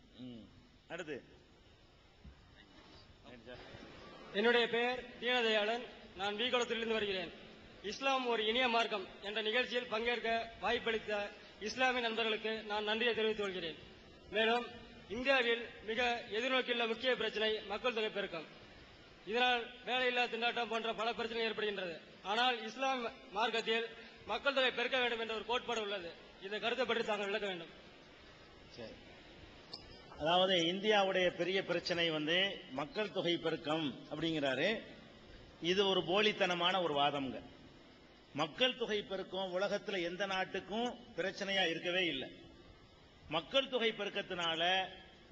அடுத்து என்னுடைய பெயர் தீனதயாளன். நான் வீகுளத்திலிருந்து வருகிறேன். இஸ்லாம் ஒரு இனிய மார்க்கம் என்ற நிகழ்ச்சியில் பங்கேற்க வாய்ப்பளித்த இஸ்லாமிய நண்பர்களுக்கு நான் நன்றியை தெரிவித்துக் கொள்கிறேன். மேலும் இந்தியாவில் மிக எதிர்நோக்கியுள்ள முக்கிய பிரச்சனை மக்கள் தொகை பெருக்கம். இதனால் வேலையில்லா திண்டாட்டம் போன்ற பல பிரச்சனைகள் ஏற்படுகின்றது. ஆனால் இஸ்லாம் மார்க்கத்தில் மக்கள் தொகை பெருக்க வேண்டும் என்ற ஒரு கோட்பாடு உள்ளது. இந்த கருத்தை பற்றி தாங்கள் விளக்க வேண்டும். சரி, அதாவது இந்தியாவுடைய பெரிய பிரச்சனை மக்கள் தொகை பெருக்கம் அப்படிங்கிறாரு. இது ஒரு போலித்தனமான ஒரு வாதம்ங்க. மக்கள் தொகை பெருக்கம் உலகத்துல எந்த நாட்டுக்கும் பிரச்சனையா இருக்கவே இல்லை. மக்கள் தொகை பெருக்கத்தினால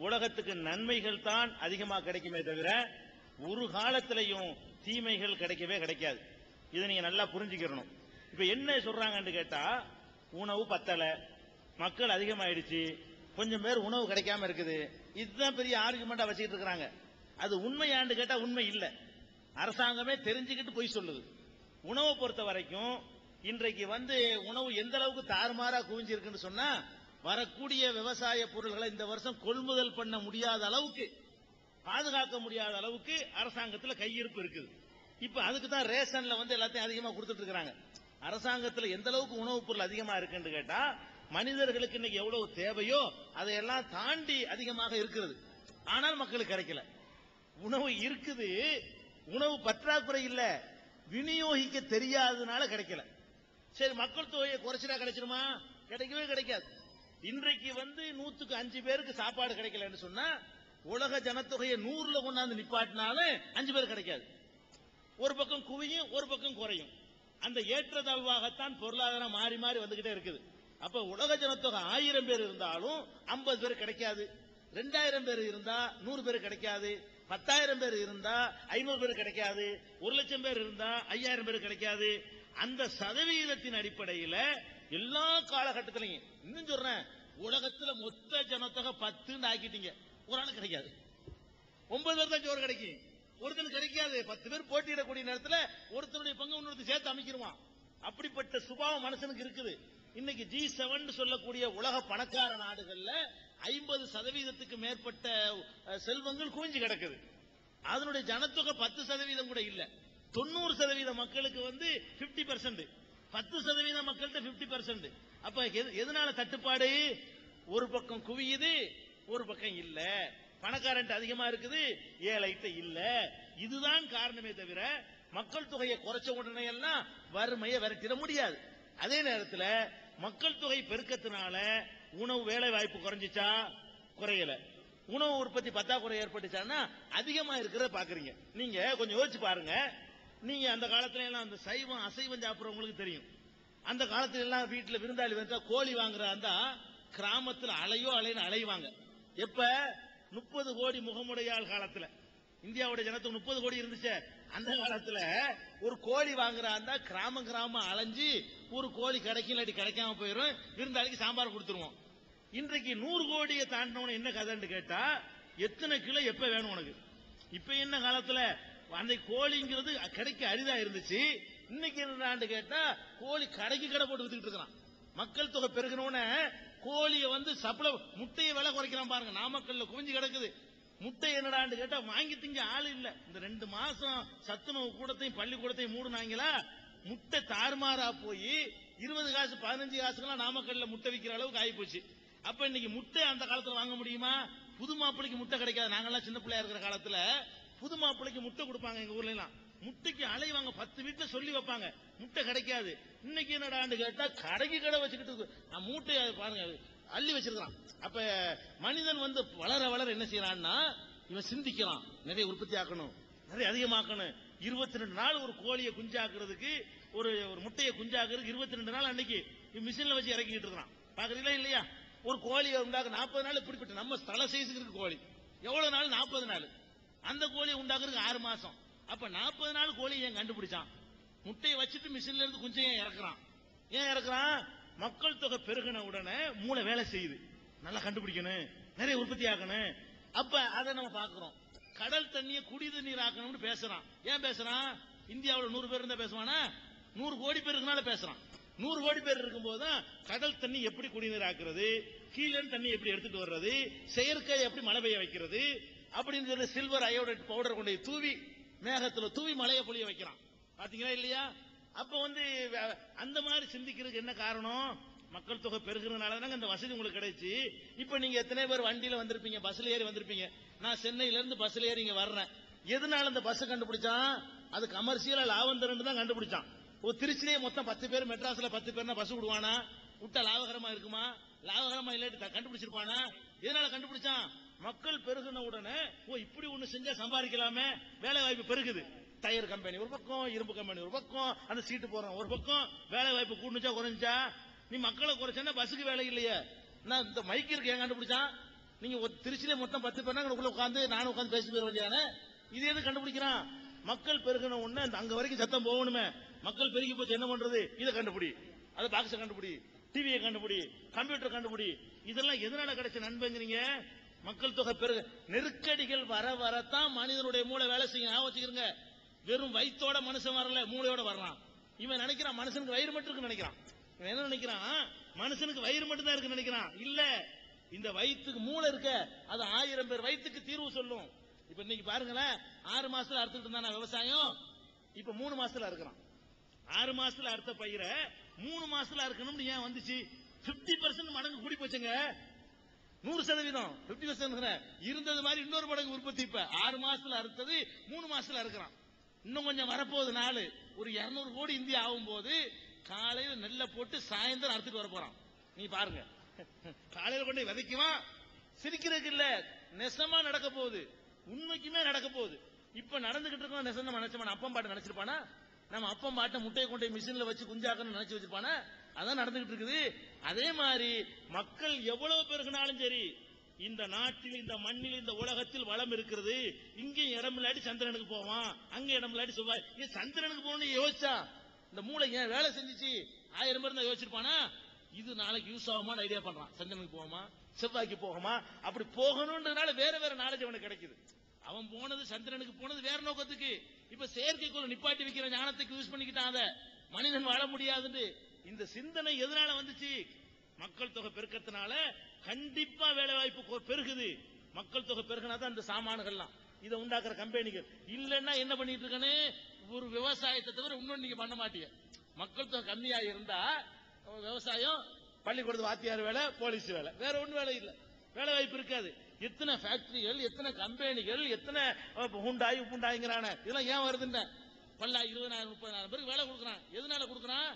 உலகத்துக்கு நன்மைகள் தான் அதிகமா கிடைக்குமே தவிர ஒரு காலத்திலையும் தீமைகள் கிடைக்கவே கிடைக்காது. இதை நீங்க நல்லா புரிஞ்சுக்கணும். இப்ப என்ன சொல்றாங்கன்னு கேட்டா, உணவு பத்தல, மக்கள் அதிகமாயிடுச்சு, கொஞ்சம் பேர் உணவு கிடைக்காம இருக்குது. இதுதான் பெரிய ஆர்குமெண்டா வச்சுக்கிட்டு இருக்காங்க. அது உண்மையாண்டு கேட்டா உண்மை இல்ல. அரசாங்கமே தெரிஞ்சுக்கிட்டு போய் சொல்லுது. உணவை பொறுத்த வரைக்கும் இன்றைக்கு உணவு எந்த அளவுக்கு தாறுமாறா குவிஞ்சிருக்குன்னு சொன்னா, வரக்கூடிய விவசாய பொருள்களை இந்த வருஷம் கொள்முதல் பண்ண முடியாத அளவுக்கு, பாதுகாக்க முடியாத அளவுக்கு அரசாங்கத்தில் கையிருப்பு இருக்குது. இப்ப அதுக்கு தான் ரேஷன்ல எல்லாத்தையும் அதிகமா கொடுத்துட்டு இருக்காங்க. அரசாங்கத்தில் எந்த அளவுக்கு உணவுப் பொருள் அதிகமா இருக்குன்னு கேட்டா, மனிதர்களுக்கு இன்னைக்கு எவ்வளவு தேவையோ அதையெல்லாம் தாண்டி அதிகமாக இருக்கிறது. ஆனால் மக்களுக்கு கிடைக்கல. உணவு இருக்குது, உணவு பற்றாக்குறை இல்ல, விநியோகிக்க தெரியாததுனால கிடைக்கல. சரி, மக்கள் தொகையை குறைச்சிட்டா கிடைச்சிருமா? கிடைக்கவே கிடைக்காது. இன்றைக்கு 100க்கு 5 பேருக்கு சாப்பாடு கிடைக்கலன்னு சொன்னா உலக ஜனத்தொகையை 100ல கொண்டாந்து நிப்பாட்டினாலும் 5 பேர் கிடைக்காது. ஒரு பக்கம் குவியும், ஒரு பக்கம் குறையும். அந்த ஏற்றத்தாழ்வாகத்தான் பொருளாதாரம் மாறி மாறி வந்துகிட்டே இருக்குது. அப்ப உலக ஜனத்தொகை 1000 பேர் இருந்தாலும் 50 பேர் கிடைக்காது. 2000 பேர் இருந்தா 100 பேர் கிடைக்காது. 10,000 பேர் இருந்தா 500 பேர் கிடைக்காது. 1,00,000 பேர் இருந்தா 5,000 பேர் கிடைக்காது. அந்த சதவீதத்தின் அடிப்படையில் எல்லா காலகட்டத்திலையும் இன்னும் சொல்றேன், உலகத்துல மொத்த ஜனத்தொகை 10 ஆக்கிட்டீங்க, ஒரு ஆள் கிடைக்காது. 9 பேர் தான் சோறு கிடைக்கும், ஒருத்தனுக்கு கிடைக்காது. 10 பேர் போட்டியிடக்கூடிய நேரத்தில் ஒருத்தனுடைய பங்கு இன்னொருத்தர் சேர்த்து அமைக்கிடுவான். அப்படிப்பட்ட சுபாவம் மனுஷனுக்கு இருக்குது. இன்னைக்கு G7 சொல்லக்கூடிய உலக பணக்கார நாடுகள்ல 50% மேற்பட்ட செல்வங்கள் குவிஞ்சு கிடக்குது. அதனுடைய ஜனத்தொகை 10% கூட இல்ல. 90% மக்களுக்கு 50%, 10% மக்கள்கிட்ட 50%. அப்ப எதனால தட்டுப்பாடு? ஒரு பக்கம் குவியுது, ஒரு பக்கம் இல்ல. பணக்காரன் அதிகமா இருக்குது, ஏழைட்ட இல்ல. இதுதான் காரணமே தவிர மக்கள் தொகையை குறைச்ச உடனே எல்லாம் வறுமையை விரட்டிட முடியாது. அதே நேரத்தில் மக்கள் தொகை பெருக்கத்தினால உணவு வேலை வாய்ப்பு குறைஞ்சிச்சா? குறையல. உணவு உற்பத்தி பற்றாக்குறை ஏற்பட்டுச்சான்னா அதிகமா இருக்கிறத பாக்குறீங்க. நீங்க கொஞ்சம் யோசிச்சு பாருங்க. நீங்க அந்த காலத்துல எல்லாம் அந்த சைவம் அசைவம் சாப்பிடுறவங்களுக்கு தெரியும். அந்த காலத்துல எல்லாம் வீட்டுல விருந்தாளி வந்தா கோழி வாங்குறாந்தா கிராமத்துல அலைன்னு அலைவாங்க. எப்ப 30 கோடி முகமுடையாள் காலத்துல, இந்தியாவுடைய ஜனத்துக்கு 30 கோடி இருந்துச்சு. அந்த காலத்துல ஒரு கோழி வாங்குறாந்தா கிராமம் அலைஞ்சு ஒரு கோழி கிடைக்கும், இல்லாட்டி கிடைக்காம போயிடும். விருந்தாளிக்கு சாம்பார் கொடுத்துருவோம். இன்றைக்கு 100 கோடியை தாண்டினவன என்ன கதைன்னு கேட்டா, எத்தனை கிலோ எப்ப வேணும் உனக்கு? இப்ப என்ன காலத்துல அந்த கோழிங்கிறது கிடைக்க அரிதா இருந்துச்சு. இன்னைக்கு என்ன கேட்டா கோழி கடைக்கு கடை போட்டு வித்துக்கிட்டு இருக்கிறான். மக்கள் தொகை பெருகணும்னு கோழியை சப்ளை, முட்டையை விலை குறைக்கிறான் பாருங்க. நாமக்கல்ல குவிஞ்சு கிடக்குது. முட்டை என்னடான்னு கேட்டா வாங்கி திங்க ஆள் இல்ல. இந்த 2 மாசம் சத்துணவு கூடத்தையும் பள்ளிக்கூடத்தையும் மூடுனாங்களா, முட்டை தாறுமாறா போய் 20 காசு 15 காசுக்கெல்லாம் நாமக்கல்ல முட்டை விற்கிற அளவுக்கு ஆகி போச்சு. அப்ப இன்னைக்கு முட்டை அந்த காலத்துல வாங்க முடியுமா? புது மாப்பிளைக்கு முட்டை கிடைக்காது. நாங்கெல்லாம் சின்ன பிள்ளையா இருக்கிற காலத்துல புது மாப்பிளைக்கு முட்டை கொடுப்பாங்க. எங்க ஊர்ல எல்லாம் முட்டைக்கு அலைவாங்க. 10 வீட்டுல சொல்லி வைப்பாங்க, முட்டை கிடைக்காது. இன்னைக்கு என்னடான்னு கேட்டா கடைக்கு கடை வச்சுக்கிட்டு மூட்டை பாருங்க அள்ளி வச்சிருக்கான். அப்ப மனிதன் வளர என்ன செய்யறான்னா, இவன் சிந்திக்கிறான், நிறைய உற்பத்தி ஆக்கணும், நிறைய அதிகமாக்கணும். 22 நாள் ஒரு கோழியை குஞ்சாக்குறதுக்கு, ஒரு முட்டையை குஞ்சாக்குறதுக்கு 22 நாள் அன்னைக்கு மிஷின்ல வச்சு இறக்கிட்டு இருக்கான். பாக்குறீங்களா இல்லையா? ஒரு கோழியை உண்டாக்க 40 நாள். இப்படிப்பட்ட நம்ம தலை சைஸுக்கு இருக்கு கோழி. எவ்வளவு நாள்? 40 நாள். அந்த கோழியை உண்டாக்குறதுக்கு 6 மாசம். அப்ப 40 நாள் கோழி ஏன் கண்டுபிடிச்சான்? முட்டையை வச்சுட்டு மிஷின்ல இருந்து குஞ்சம் ஏன் இறக்குறான்? மக்கள் தொகை பெருகின உடனே மூளை வேலை செய்யுது. நல்லா கண்டுபிடிக்கணும், நிறைய உற்பத்தி ஆக்கணும். அப்ப அதை நம்ம பாக்குறோம். கடல் தண்ணியை குடி தண்ணீர் ஆக்கணும்னு பேசுறான். ஏன் பேசுறான்? இந்தியாவில் 100 பேர் இருந்தா பேசுவானா? 100 கோடி பேர் இருக்கனால பேசுறான். 100 கோடி பேர் இருக்கும்போது கடல் தண்ணி எப்படி குடிநீர் ஆக்குறது, கீழே தண்ணி எப்படி எடுத்துட்டு வர்றது, செயற்கை எப்படி மழை பெய்ய வைக்கிறது அப்படின்னு சொல்லி சில்வர் அயோடைட் பவுடர் கொண்டு தூவி மேகத்துல தூவி மழையை பொழிய வைக்கிறான். பாத்தீங்களா இல்லையா? அப்ப அந்த மாதிரி சிந்திக்கிறதுக்கு என்ன காரணம்? மக்கள் தொகை பெருகிறதுனால தானே இந்த வசதி உங்களுக்கு கிடைச்சு. இப்ப நீங்க எத்தனை பேர் வண்டியில வந்திருப்பீங்க, பஸ்ல ஏறி வந்திருப்பீங்க. நான் சென்னையில இருந்து பஸ்ல ஏறி இங்க வர்றேன். எதனால இந்த பஸ் கண்டுபிடிச்சான்? அது கமர்ஷியலா லாபம் தரன்னு தான் கண்டுபிடிச்சான். ஒரு திருச்சிலேயே மொத்தம் 10 பேர், மெட்ராஸ்ல 10 பேர்னா பஸ் விடுவானா? விட்டா லாபகரமா இருக்குமா? லாபகரமா இல்லாட்டி கண்டுபிடிச்சிருப்பானா? எதனால கண்டுபிடிச்சான்? மக்கள் பெருகின உடனே இப்படி ஒண்ணு செஞ்சா சம்பாதிக்கலாமே, வேலை வாய்ப்பு பெருகுது. டயர் கம்பெனி ஒரு பக்கம், இரும்பு கம்பெனி ஒரு பக்கம், அந்த சீட்டு போறோம் ஒரு பக்கம். வேலை வாய்ப்பு கூடுச்சா குறைஞ்சா? நீ மக்களை குறைச்சா பஸ்ஸுக்கு வேலை இல்லையே. நான் இந்த மைக்கிற்கு ஏன் கண்டுபிடிச்சான்? நீங்க திருச்சியில மொத்தம் 10 பேர்னா உட்காந்து நானும் உட்காந்து பேசி போயிட வேண்டியானே. இது எது கண்டுபிடிக்கிறான்? மக்கள் பெருகின உடனே அங்க வரைக்கும் சத்தம் போகணுமே. மக்கள் பெருகி போச்சு, என்ன பண்றது? இதை கண்டுபிடி, அதை பாக்ஸ கண்டுபிடி, டிவியை கண்டுபிடி, கம்ப்யூட்டர் கண்டுபிடி. இதெல்லாம் எதனால கிடைச்ச நண்பங்கிறீங்க? மக்கள் தொகை பெருக, நெருக்கடிகள் வரத்தான் மனிதனுடைய மூளை வேலை செய்யும். வச்சுக்கிறங்க, வெறும் வயிற்றோட மனுஷன் வரல, மூளையோட வர்றான். இவன் நினைக்கிறான் மனுஷனுக்கு வயிறு மட்டும் இருக்கு நினைக்கிறான். இவன் என்ன நினைக்கிறான்? மனுஷனுக்கு வயிறு மட்டும் தான் இருக்கு நினைக்கிறான். இல்ல, இந்த வயிற்றுக்கு மூளை இருக்க, அது 1000 பேர் வயிற்றுக்கு தீர்வு சொல்லும். இப்ப இன்னைக்கு பாருங்களேன், 6 மாசத்துல அறுத்துட்டு இருந்தானா விவசாயம், இப்ப 3 மாசத்துல அறுக்கிறான். 6 மாசத்துல அறுத்த பயிரை 3 மாசத்துல அறுக்கணும்னு ஏன் வந்துச்சு? 50% மடங்கு கூடி போச்சுங்க. 100% 50% இருந்தது மாதிரி இன்னொரு மடங்கு உற்பத்தி. இப்ப 6 மாசத்துல அறுத்தது 3 மாசத்துல அறுக்கிறான். இன்னும் கொஞ்சம் வரப்போகுது நாள். ஒரு 200 கோடி இந்தியா ஆகும் போது காலையில நெல்லை போட்டு சாயந்தரம் அறுத்துட்டு வர போறான். நீ பாருங்க, காலையில கொண்டு விதைக்குவான். சிரிக்கிறதுக்கு இல்ல, நெசமா நடக்க போகுது, உண்மைக்குமே நடக்க போகுது. இப்ப நடந்துகிட்டு இருக்கோம். நெசம் நம்ம நினைச்சோம். அப்பம் பாட்டு நினைச்சிருப்பானா? நம்ம அப்பம் பாட்டை முட்டையை கொண்டு மிஷின்ல வச்சு குஞ்சாக்கன்னு நினைச்சு வச்சிருப்பானா? அதான் நடந்துகிட்டு இருக்குது. அதே மாதிரி மக்கள் எவ்வளவு பெருகினாலும் சரி, இந்த நாட்டில், இந்த மண்ணில், இந்த உலகத்தில் வளம் இருக்கிறது. இங்கே இடம் இல்லாட்டி சந்திரனுக்கு போவான், அங்க இடம் இல்லாட்டி செவ்வாய். ஏன் சந்திரனுக்கு போகணும்னு யோசிச்சா இந்த மூளை ஏன் வேலை செஞ்சுச்சு? 1000 பேர் தான் யோசிச்சிருப்பானா? இது நாளைக்கு யூஸ் ஆகுமா ஐடியா பண்றான். சந்திரனுக்கு போகுமா, செவ்வாய்க்கு போகுமா, அப்படி போகணும்ன்றதுனால வேற வேற நாலேஜ் அவனுக்கு கிடைக்குது. அவன் போனது சந்திரனுக்கு போனது வேற நோக்கத்துக்கு. இப்ப செயற்கைக்குள்ள நிப்பாட்டி வைக்கிற ஞானத்துக்கு யூஸ் பண்ணிக்கிட்டான். அத மனிதன் வாழ முடியாதுன்னு இந்த சிந்தனை எதனால வந்துச்சு? மக்கள் தொகை பெருக்கத்தினால. கண்டிப்பா வேலை வாய்ப்பு பெருகுது. மக்கள் தொகை பெருகினா தான் இந்த சாமான்கள்லாம், இதை உண்டாக்குற கம்பெனிகள் இல்லைன்னா என்ன பண்ணிட்டு இருக்கனே, ஒரு விவசாயத்தை தவிர இன்னொன்னு நீங்க பண்ண மாட்டீங்க. மக்கள் தொகை கம்மியா இருந்தா விவசாயம், பள்ளிக்கூடத்து வாத்தியார் வேலை, போலீஸ் வேலை, வேற ஒன்றும் வேலை இல்லை, வேலை வாய்ப்பு இருக்காது. எத்தனை ஃபேக்டரிகள், எத்தனை கம்பெனிகள், எத்தனை ஹுண்டாய்ங்கிறான, இதெல்லாம் ஏன் வருதுன்னு பல்லா 20,000 30,000 பேருக்கு வேலை கொடுக்குறான். எதனால கொடுக்குறான்?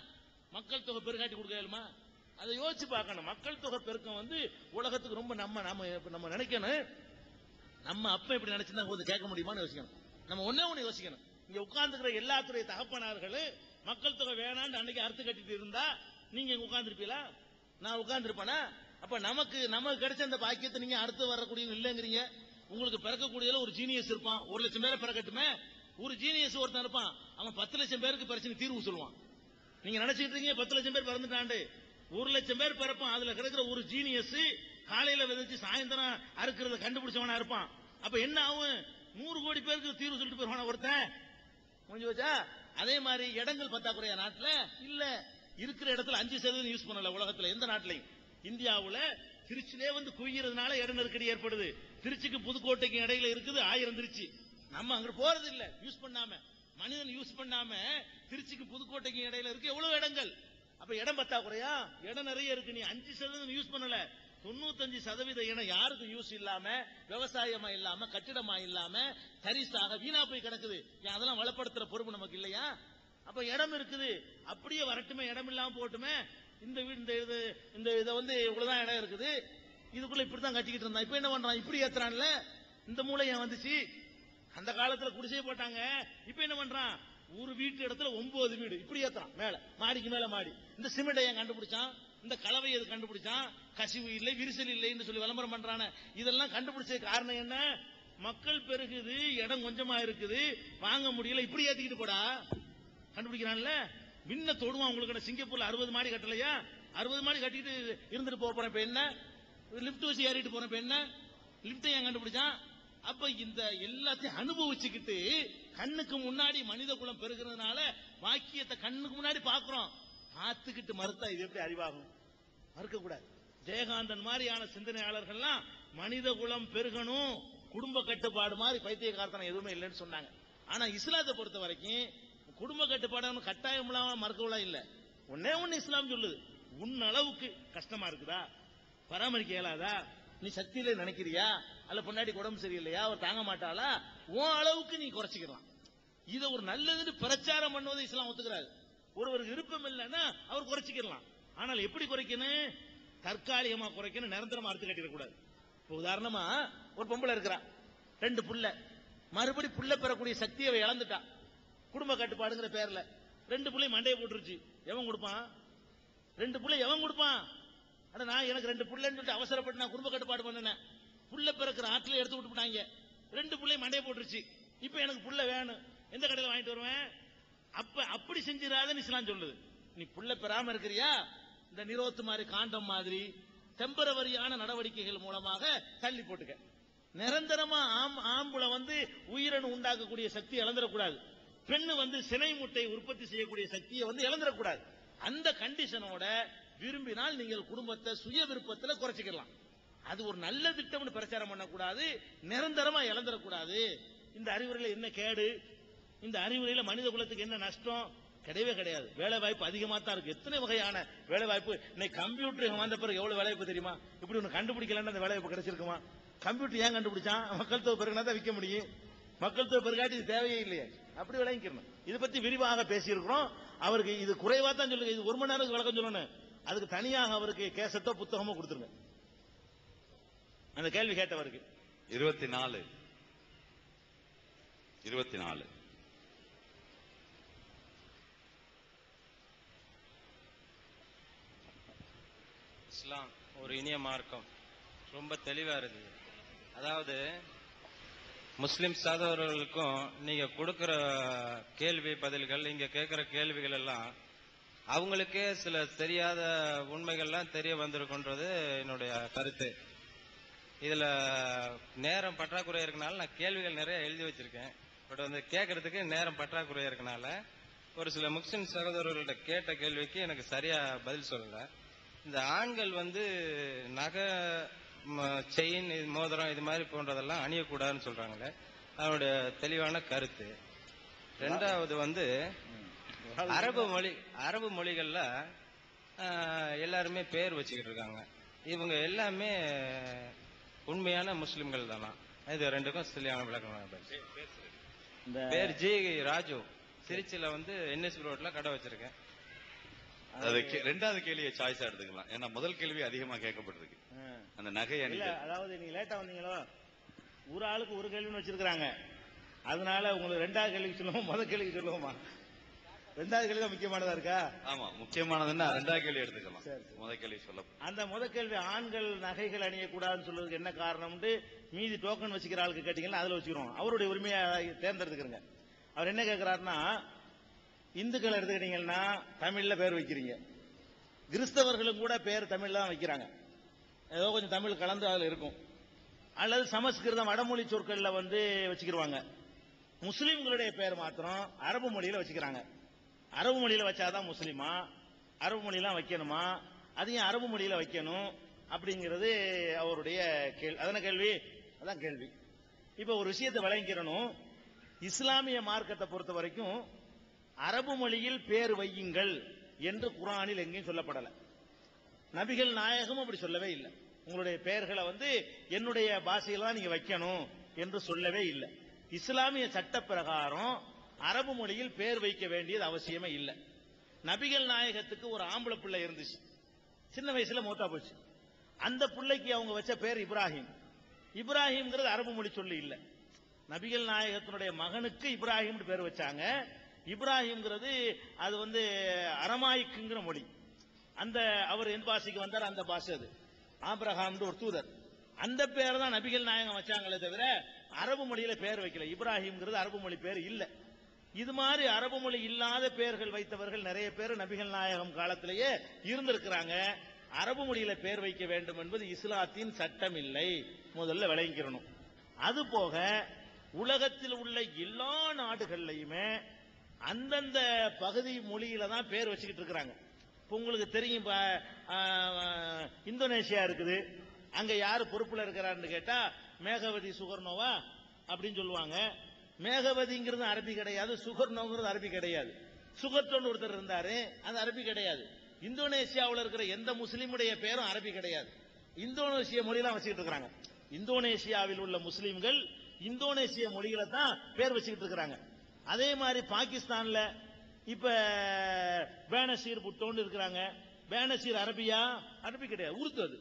மக்கள் தொகை பெருகாட்டி கொடுக்கலுமா? அதை யோசிச்சு பார்க்கணும். மக்கள் தொகை பெருக்கம் வந்து உலகத்துக்கு ரொம்ப நம்ம நினைக்கணும். நம்ம அப்ப இப்படி நினைச்சிருந்தா கொஞ்சம் கேட்க முடியுமான்னு யோசிக்கணும். நம்ம ஒண்ணு யோசிக்கணும். இங்க உட்கார்ந்துக்கிற எல்லாத்துடைய தகப்பனார்கள் மக்கள் தொகை வேணான்னு அன்னைக்கு அறுத்து கட்டிட்டு இருந்தா நீங்க உட்கார்ந்துருப்பீங்களா? நான் உட்கார்ந்துருப்பேனா? அப்ப நமக்கு கிடைச்ச அந்த பாக்கியத்தை நீங்க அடுத்து வரக்கூடிய இல்லைங்கிறீங்க. உங்களுக்கு பிறக்கக்கூடியதுல ஒரு ஜீனியஸ் இருப்பான். 1 லட்சம் பேரை பிறக்கட்டுமே, ஒரு ஜீனியஸ் ஒருத்தன் இருப்பான். அவன் 10 லட்சம் பேருக்கு பிரச்சனை தீர்வு சொல்லுவான். நீங்க நினைச்சிட்டு இருக்கீங்க 10 லட்சம் பேர் பிறந்துட்டாண்டு. 1 லட்சம் பேர் பிறப்பான். அதுல கிடைக்கிற ஒரு ஜீனியஸ் காலையில விதைச்சு சாயந்தரம் அறுக்கிறத கண்டுபிடிச்சவனா இருப்பான். அப்ப என்ன ஆகும்? 100 கோடி பேருக்கு தீர்வு சொல்லிட்டு போயிருவான ஒருத்தன். முடிஞ்சு வச்சா. அதே மாதிரி இடங்கள் பத்தாக்குறையா நாட்டுல இல்ல. இருக்கிற இடத்துல 5% யூஸ் பண்ணல உலகத்துல எந்த நாட்டிலையும். இந்தியாவுல திருச்சிலே வந்து குவிகிறதுனால இட நெருக்கடி ஏற்படுது. திருச்சிக்கு புதுக்கோட்டைக்கு இடையில இருக்குது 1000 திருச்சி. நம்ம அங்க போறது இல்ல, யூஸ் பண்ணாம, மனிதன் யூஸ் பண்ணாம. திருச்சிக்கு புதுக்கோட்டைக்கு இடையில இருக்கு எவ்வளவு இடங்கள். அப்ப இடம் பத்தாக்குறையா? இடம் நிறைய இருக்கு. நீ 5% யூஸ் பண்ணல. 95% இடம் யாருக்கு யூஸ் இல்லாம, விவசாயமா இல்லாம, கட்டிடமா இல்லாம, தரிசாக வீணா போய் கிடக்குது. அதெல்லாம் வளப்படுத்துற பொறுப்பு நமக்கு இல்லையா? அப்ப இடம் இருக்குது, அப்படியே வரட்டுமே, இடம் இல்லாம போட்டுமே. இந்த வீடு இந்த இதை வந்து இவ்வளவுதான் இடம் இருக்குது, இதுக்குள்ள இப்படித்தான் கட்டிக்கிட்டு இருந்தான். இப்ப என்ன பண்றான்? இப்படி ஏத்துறான்ல. இந்த மூளை ஏன் வந்துச்சு? அந்த காலத்துல குடிசை போட்டாங்க. இப்ப என்ன பண்றான்? ஒரு வீட்டு இடத்துல 9 வீடு இப்படி ஏத்துறான். மேல மாடிக்கு மேல மாடி. இந்த சிமெண்ட் ஏன் கண்டுபிடிச்சான்? இந்த கலவை எது கண்டுபிடிச்சான்? கசிவு இல்லை, விரிசல் இல்லைன்னு சொல்லி விளம்பரம் பண்றான. இதெல்லாம் கண்டுபிடிச்ச காரணம் என்ன? மக்கள் பெருகுது, இடம் கொஞ்சமா இருக்குது, வாங்க முடியல, இப்படி ஏத்திக்கிட்டு போடா. கண்டுபிடிக்கிறான்ல. மின்ன தொடுவான். உங்களுக்கு சிங்கப்பூர்ல 60 மாடி கட்டலையா? 60 மாடி கட்டிட்டு இருந்துட்டு போறேன். இப்ப என்ன? லிப்ட் வச்சு ஏறிட்டு போறேன். இப்ப என்ன? லிப்ட் ஏன் கண்டுபிடிச்சான்? அப்ப இந்த எல்லாத்தையும் அனுபவிச்சுக்கிட்டு கண்ணுக்கு முன்னாடி மனித குலம் பெருகிறதுனால வாக்கியத்தை கண்ணுக்கு முன்னாடி பாக்குறோம். பார்த்துக்கிட்டு மறுத்தா இது எப்படி அறிவாகும்? மறுக்க கூடாது. ஜெயகாந்தன் மாதிரியான சிந்தனையாளர்கள்லாம் மனித குலம் பெருகணும், குடும்ப கட்டுப்பாடு மாதிரி பைத்தியக்காரத்தனம் எதுவுமே இல்லைன்னு சொன்னாங்க. ஆனா இஸ்லாத்தை பொறுத்த வரைக்கும் குடும்ப கட்டுப்பாடு கட்டாயம் மறுக்கலாம் இல்ல. ஒன்னே ஒன்னு இஸ்லாம் சொல்லுது, உன் அளவுக்கு கஷ்டமா இருக்குதா, பராமரிக்க இயலாதா, நீ சக்தியில நினைக்கிறியா, அல்ல பொன்னாடி உடம்பு சரியில்லையா, அவர் தாங்க மாட்டாளா, உன் அளவுக்கு நீ குறைச்சிக்கலாம். இதை ஒரு நல்லதுன்னு பிரச்சாரம் பண்ணுவது இஸ்லாம் ஒத்துக்கிறாரு. ஒருவருக்கு விருப்பம் இல்லைன்னா அவர் குறைச்சிக்கலாம். ஆனால் எப்படி குறைக்கணும்? தற்காலிகமா குறைக்கணும், நிரந்தரமா அறுத்து கட்டிடக்கூடாது. இப்போ உதாரணமா ஒரு பொம்பளை இருக்கிறா, 2 புள்ள, மறுபடி புள்ள பெறக்கூடிய சக்தியை இழந்துட்டா. குடும்ப கட்டுப்பாடுங்கிற பேர்ல 2 புள்ளை மண்டையை போட்டுருச்சு. எவன் கொடுப்பான்? 2 புள்ளை எவன் கொடுப்பான்? அட நான் எனக்கு 2 புள்ளைன்னு சொல்லிட்டு அவசரப்பட்டு நான் குடும்ப கட்டுப்பாடு பண்ணினேன். புள்ள பிறக்கிற ஆற்றில எடுத்து விட்டுட்டாங்க. 2 புள்ளை மண்டையை போட்டுருச்சு. இப்ப எனக்கு புள்ள வேணும், எந்த கடையில் வாங்கிட்டு வருவேன்? அப்ப அப்படி செஞ்சிடாதன்னு இஸ்லாம் சொல்லுது. நீ புள்ள பெறாம இருக்கிறியா, இந்த நிரோத்து மாதிரி காண்டம் மாதிரி டெம்பரவரியான நடவடிக்கைகள் மூலமாக தள்ளி போட்டுக்க. நிரந்தரமா ஆம்புல வந்து உயிரணு உண்டாக்கக்கூடிய சக்தி இழந்துடக்கூடாது. பெண்ணு வந்து சினை முட்டை உற்பத்தி செய்யக்கூடிய சக்தியை வந்து இழந்துடக்கூடாது. அந்த கண்டிஷனோட விரும்பினால் நீங்கள் குடும்பத்தை சுய விருப்பத்தில் குறைச்சிக்கலாம். அது ஒரு நல்ல திட்டம்னு பிரச்சாரம் பண்ணக்கூடாது, நிரந்தரமா இழந்துடக்கூடாது. இந்த அறிவுரையில என்ன கேடு? இந்த அறிவுரையில மனித குலத்துக்கு என்ன நஷ்டம்? கிடையவே கிடையாது. வேலை வாய்ப்பு அதிகமா தான் இருக்கு. எத்தனை வகையான வேலை வாய்ப்பு. இன்னைக்கு கம்ப்யூட்டர் வந்த பிறகு எவ்வளவு வேலை வாய்ப்பு தெரியுமா? இப்படி ஒண்ணு கண்டுபிடிக்கலன்னு அந்த வேலை வாய்ப்பு கிடைச்சிருக்குமா? கம்ப்யூட்டர் ஏன் கண்டுபிடிச்சான்? மக்கள் தொகை பெருகினா தான் விற்க முடியும். மக்கள் தொகை பெருகாட்டி இது தேவையே இல்லையே. அப்படி விளங்கிக்கணும். இதை பத்தி விரிவாக பேசியிருக்கிறோம். அவருக்கு இது குறைவா தான் சொல்லுங்க. இது 1 மணி நேரம் விளக்கம் சொல்லணும். அதுக்கு தனியாக அவருக்கு கேசட்டோ புத்தகமோ கொடுத்துருங்க. அந்த கேள்வி கேட்டவருக்கு 24 இஸ்லாம் ஒரு இனிய மார்க்கம், ரொம்ப தெளிவா இருக்குது. அதாவது முஸ்லிம் சகோதரர்களுக்கும் நீங்க கொடுக்கிற கேள்வி பதில்கள், இங்க கேட்கிற கேள்விகள் எல்லாம் அவங்களுக்கே சில தெரியாத உண்மைகள்லாம் தெரிய வந்திருக்குன்றது என்னுடைய கருத்து. இதுல நேரம் பற்றாக்குறை இருக்கனால நான் கேள்விகள் நிறைய எழுதி வச்சிருக்கேன். பட் வந்து கேட்கறதுக்கு நேரம் பற்றாக்குறை இருக்கனால ஒரு சில முஸ்லிம் சகோதரர்கள்ட்ட கேட்ட கேள்விக்கு எனக்கு சரியா பதில் சொல்லல. இந்த ஆண்கள் வந்து நகை, செயின், மோதிரம் இது மாதிரி போன்றதெல்லாம் அணியக்கூடாதுன்னு சொல்றாங்களே, அதனுடைய தெளிவான கருத்து. ரெண்டாவது வந்து அரபு மொழிகள்ல எல்லாருமே பேர் வச்சுக்கிட்டு இருக்காங்க. இவங்க எல்லாமே உண்மையான முஸ்லிம்கள் தானா? இது ரெண்டுக்கும் சரியான விளக்கம். பேர் ஜி ராஜு, திருச்சியில வந்து என்எஸ் ரோட்ல கடை வச்சிருக்கேன். ரெண்டாவது கேள்வியை சாய்ஸா எடுத்துக்கலாம். ஏன்னா முதல் கேள்வி அதிகமா கேட்கப்பட்டிருக்கு. அந்த நகை அணி, அதாவது நீங்க லேட்டா வந்தீங்களோ, ஒரு ஆளுக்கு ஒரு கேள்வின்னு வச்சிருக்காங்க. அதனால உங்களுக்கு ரெண்டாவது கேள்விக்கு சொல்லுவோம், முதல் கேள்விக்கு சொல்லுவோமா? ரெண்டாவது கேள்வி தான் முக்கியமானதா இருக்கா? ஆமா, முக்கியமானதுன்னா ரெண்டாவது கேள்வி எடுத்துக்கலாம். முதல் கேள்வி சொல்ல, அந்த முதல் கேள்வி ஆண்கள் நகைகள் அணியக்கூடாதுன்னு சொல்றதுக்கு என்ன காரணம்னு மீதி டோக்கன் வச்சுக்கிற ஆளுக்கு கேட்டீங்கன்னா அதுல வச்சுக்கிறோம். அவருடைய உரிமையை தேர்ந்தெடுத்துக்கிறங்க. அவர் என்ன கேட்கிறாருன்னா, இந்துக்கள் எடுத்துக்கிட்டீங்கன்னா தமிழ்ல பேர் வைக்கிறீங்க, கிறிஸ்தவர்களும் கூட பேர் தமிழ்ல தான் வைக்கிறாங்க, ஏதோ கொஞ்சம் தமிழ் கலந்து அதுல இருக்கும், அல்லது சமஸ்கிருதம் வடமொழி சொற்கள்ல வந்து வச்சுக்கிடுவாங்க. முஸ்லிம்களுடைய பேர் மாத்திரம் அரபு மொழியில வச்சுக்கிறாங்க. அரபு மொழியில வச்சாதான் முஸ்லிமா, அரபு மொழியெல்லாம் வைக்கணுமா, அதையும் அரபு மொழியில வைக்கணும் அப்படிங்கிறது அவருடைய கேள்வி. அதான கேள்வி? அதான் கேள்வி. இப்ப ஒரு விஷயத்தை விளங்கிக்கிறணும். இஸ்லாமிய மார்க்கத்தை பொறுத்த வரைக்கும் அரபு மொழியில் பேர் வையுங்கள் என்று குர்ஆனில் எங்கேயும் சொல்லப்படல. நபிகள் நாயகம் அப்படி சொல்லவே இல்லை. உங்களுடைய பெயர்களை வந்து என்னுடைய பாஷையில தான் நீங்க வைக்கணும் என்று சொல்லவே இல்லை. இஸ்லாமிய சட்ட பிரகாரம் அரபு மொழியில் பேர் வைக்க வேண்டியது அவசியமே இல்லை. நபிகள் நாயகத்துக்கு ஒரு ஆம்பளை பிள்ளை இருந்துச்சு, சின்ன வயசுல மூத்தா போச்சு. அந்த பிள்ளைக்கு அவங்க வச்ச பேர் இப்ராஹிம். இப்ராஹிம்ங்கிறது அரபு மொழி சொல்லி இல்லை. நபிகள் நாயகத்தினுடைய மகனுக்கு இப்ராஹிம் பேர் வச்சாங்க. இப்ராஹிம்ங்கிறது அது வந்து அரமாய்க்குங்கிற மொழி. அந்த அவர் எந்த பாஷைக்கு வந்தார் அந்த பாஷை அது. ஆபிரகாம் ஒரு தூதர், அந்த பேர் தான் நபிகள் நாயகம் வச்சாங்களே தவிர அரபு மொழியில பேர் வைக்கல. இப்ராஹிம்ங்கிறது அரபு மொழி பேர் இல்ல. இது மாதிரி அரபு மொழி இல்லாத பெயர்கள் வைத்தவர்கள் நிறைய பேர் நபிகள் நாயகம் காலத்திலேயே இருந்திருக்கிறாங்க. அரபு மொழியில பேர் வைக்க வேண்டும் என்பது இஸ்லாத்தின் சட்டம் இல்லை, முதல்ல விளங்கிக்கிறணும். அது போக உலகத்தில் உள்ள எல்லா நாடுகள்லையுமே அந்தந்த பகுதி மொழியில தான் பேர் வச்சுக்கிட்டு இருக்கிறாங்க. இப்ப உங்களுக்கு தெரியும், இந்தோனேஷியா இருக்குது, அங்க யாரு பொறுப்புல இருக்கிறாருன்னு கேட்டா மேகவதி சுகர்னோவா அப்படின்னு சொல்லுவாங்க. மேகவதிங்கிறது அரபி கிடையாது, சுகர்னோங்கிறது அரபி கிடையாது. சுகர்டோன்னு ஒருத்தர் இருந்தாரு, அது அரபி கிடையாது. இந்தோனேஷியாவில் இருக்கிற எந்த முஸ்லீமுடைய பேரும் அரபி கிடையாது. இந்தோனேஷிய மொழியெல்லாம் வச்சுக்கிட்டு இருக்கிறாங்க. இந்தோனேஷியாவில் உள்ள முஸ்லீம்கள் இந்தோனேஷிய மொழிகளை தான் பேர் வச்சுக்கிட்டு இருக்கிறாங்க. அதே மாதிரி பாகிஸ்தான்ல இப்ப பேனசீர் புட்டோன்னு இருக்கிறாங்க. பேனசீர் அரபியா? அரபி கிடையாது, உருது. அது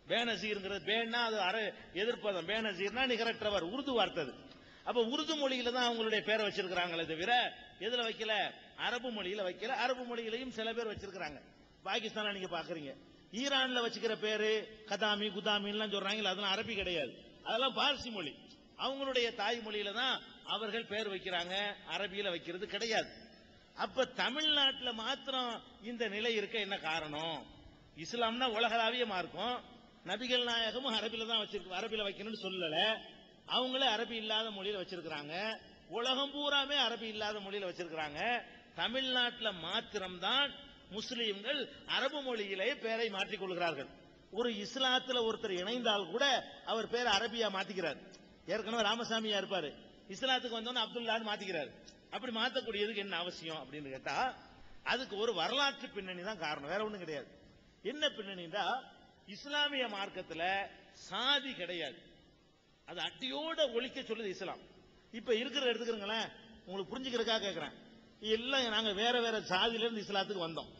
பேனசீர்ங்கிறது பேன்னா அது எதிர்ப்பதம், பேனசீர்னா நிகரற்றவர், உருது வார்த்தை. அப்ப உருது மொழியில தான் அவங்களுடைய பேரை வச்சிருக்கிறாங்களே தவிர எதுல வைக்கல? அரபு மொழியில வைக்கல. அரபு மொழியிலையும் சில பேர் வச்சிருக்கிறாங்க. பாகிஸ்தான்ல நீங்க பாக்குறீங்க. ஈரான்ல வச்சுக்கிற பேரு கதாமி குதாமின்னு சொல்றாங்க, அதெல்லாம் அரபி கிடையாது, அதெல்லாம் பார்சி மொழி. அவங்களுடைய தாய்மொழியில தான் அவர்கள் பேர் வைக்கிறாங்க, அரபியில வைக்கிறது கிடையாது. அப்ப தமிழ்நாட்டில் மாத்திரம் இந்த நிலை இருக்க என்ன காரணம்? இஸ்லாம்னா உலகளாவிய மார்க்கம். நபிகள் நாயகமும் அரபியில தான் வச்சிருக்கு, அரபியில வைக்கணும்னு சொல்லல. அவங்களே அரபி இல்லாத மொழியில வச்சிருக்கிறாங்க. உலகம் பூராமே அரபி இல்லாத மொழியில வச்சிருக்கிறாங்க. தமிழ்நாட்டில் மாத்திரம்தான் முஸ்லீம்கள் அரபு மொழியிலே பேரை மாற்றிக் கொள்கிறார்கள். ஒரு இஸ்லாத்துல ஒருத்தர் இணைந்தால் கூட அவர் பேரை அரபியா மாத்திக்கிறார். ஏற்கனவே ராமசாமியா இருப்பாரு, இஸ்லாத்துக்கு வந்தோன்னு அப்துல்லான்னு மாத்திக்கிறாரு. அப்படி மாத்தக்கூடியதுக்கு என்ன அவசியம் அப்படின்னு கேட்டா அதுக்கு ஒரு வரலாற்று பின்னணி தான் காரணம், வேற ஒண்ணும் கிடையாது. என்ன பின்னணின்னா, இஸ்லாமிய மார்க்கத்துல சாதி கிடையாது, அது அட்டியோட ஒழிக்க சொல்லுது இஸ்லாம். இப்ப இருக்கிற எடுத்துக்கிறீங்களேன், உங்களுக்கு புரிஞ்சுக்கிறதுக்காக கேட்கிறேன். எல்லாம் நாங்க வேற வேற சாதியில இருந்து இஸ்லாத்துக்கு வந்தோம்.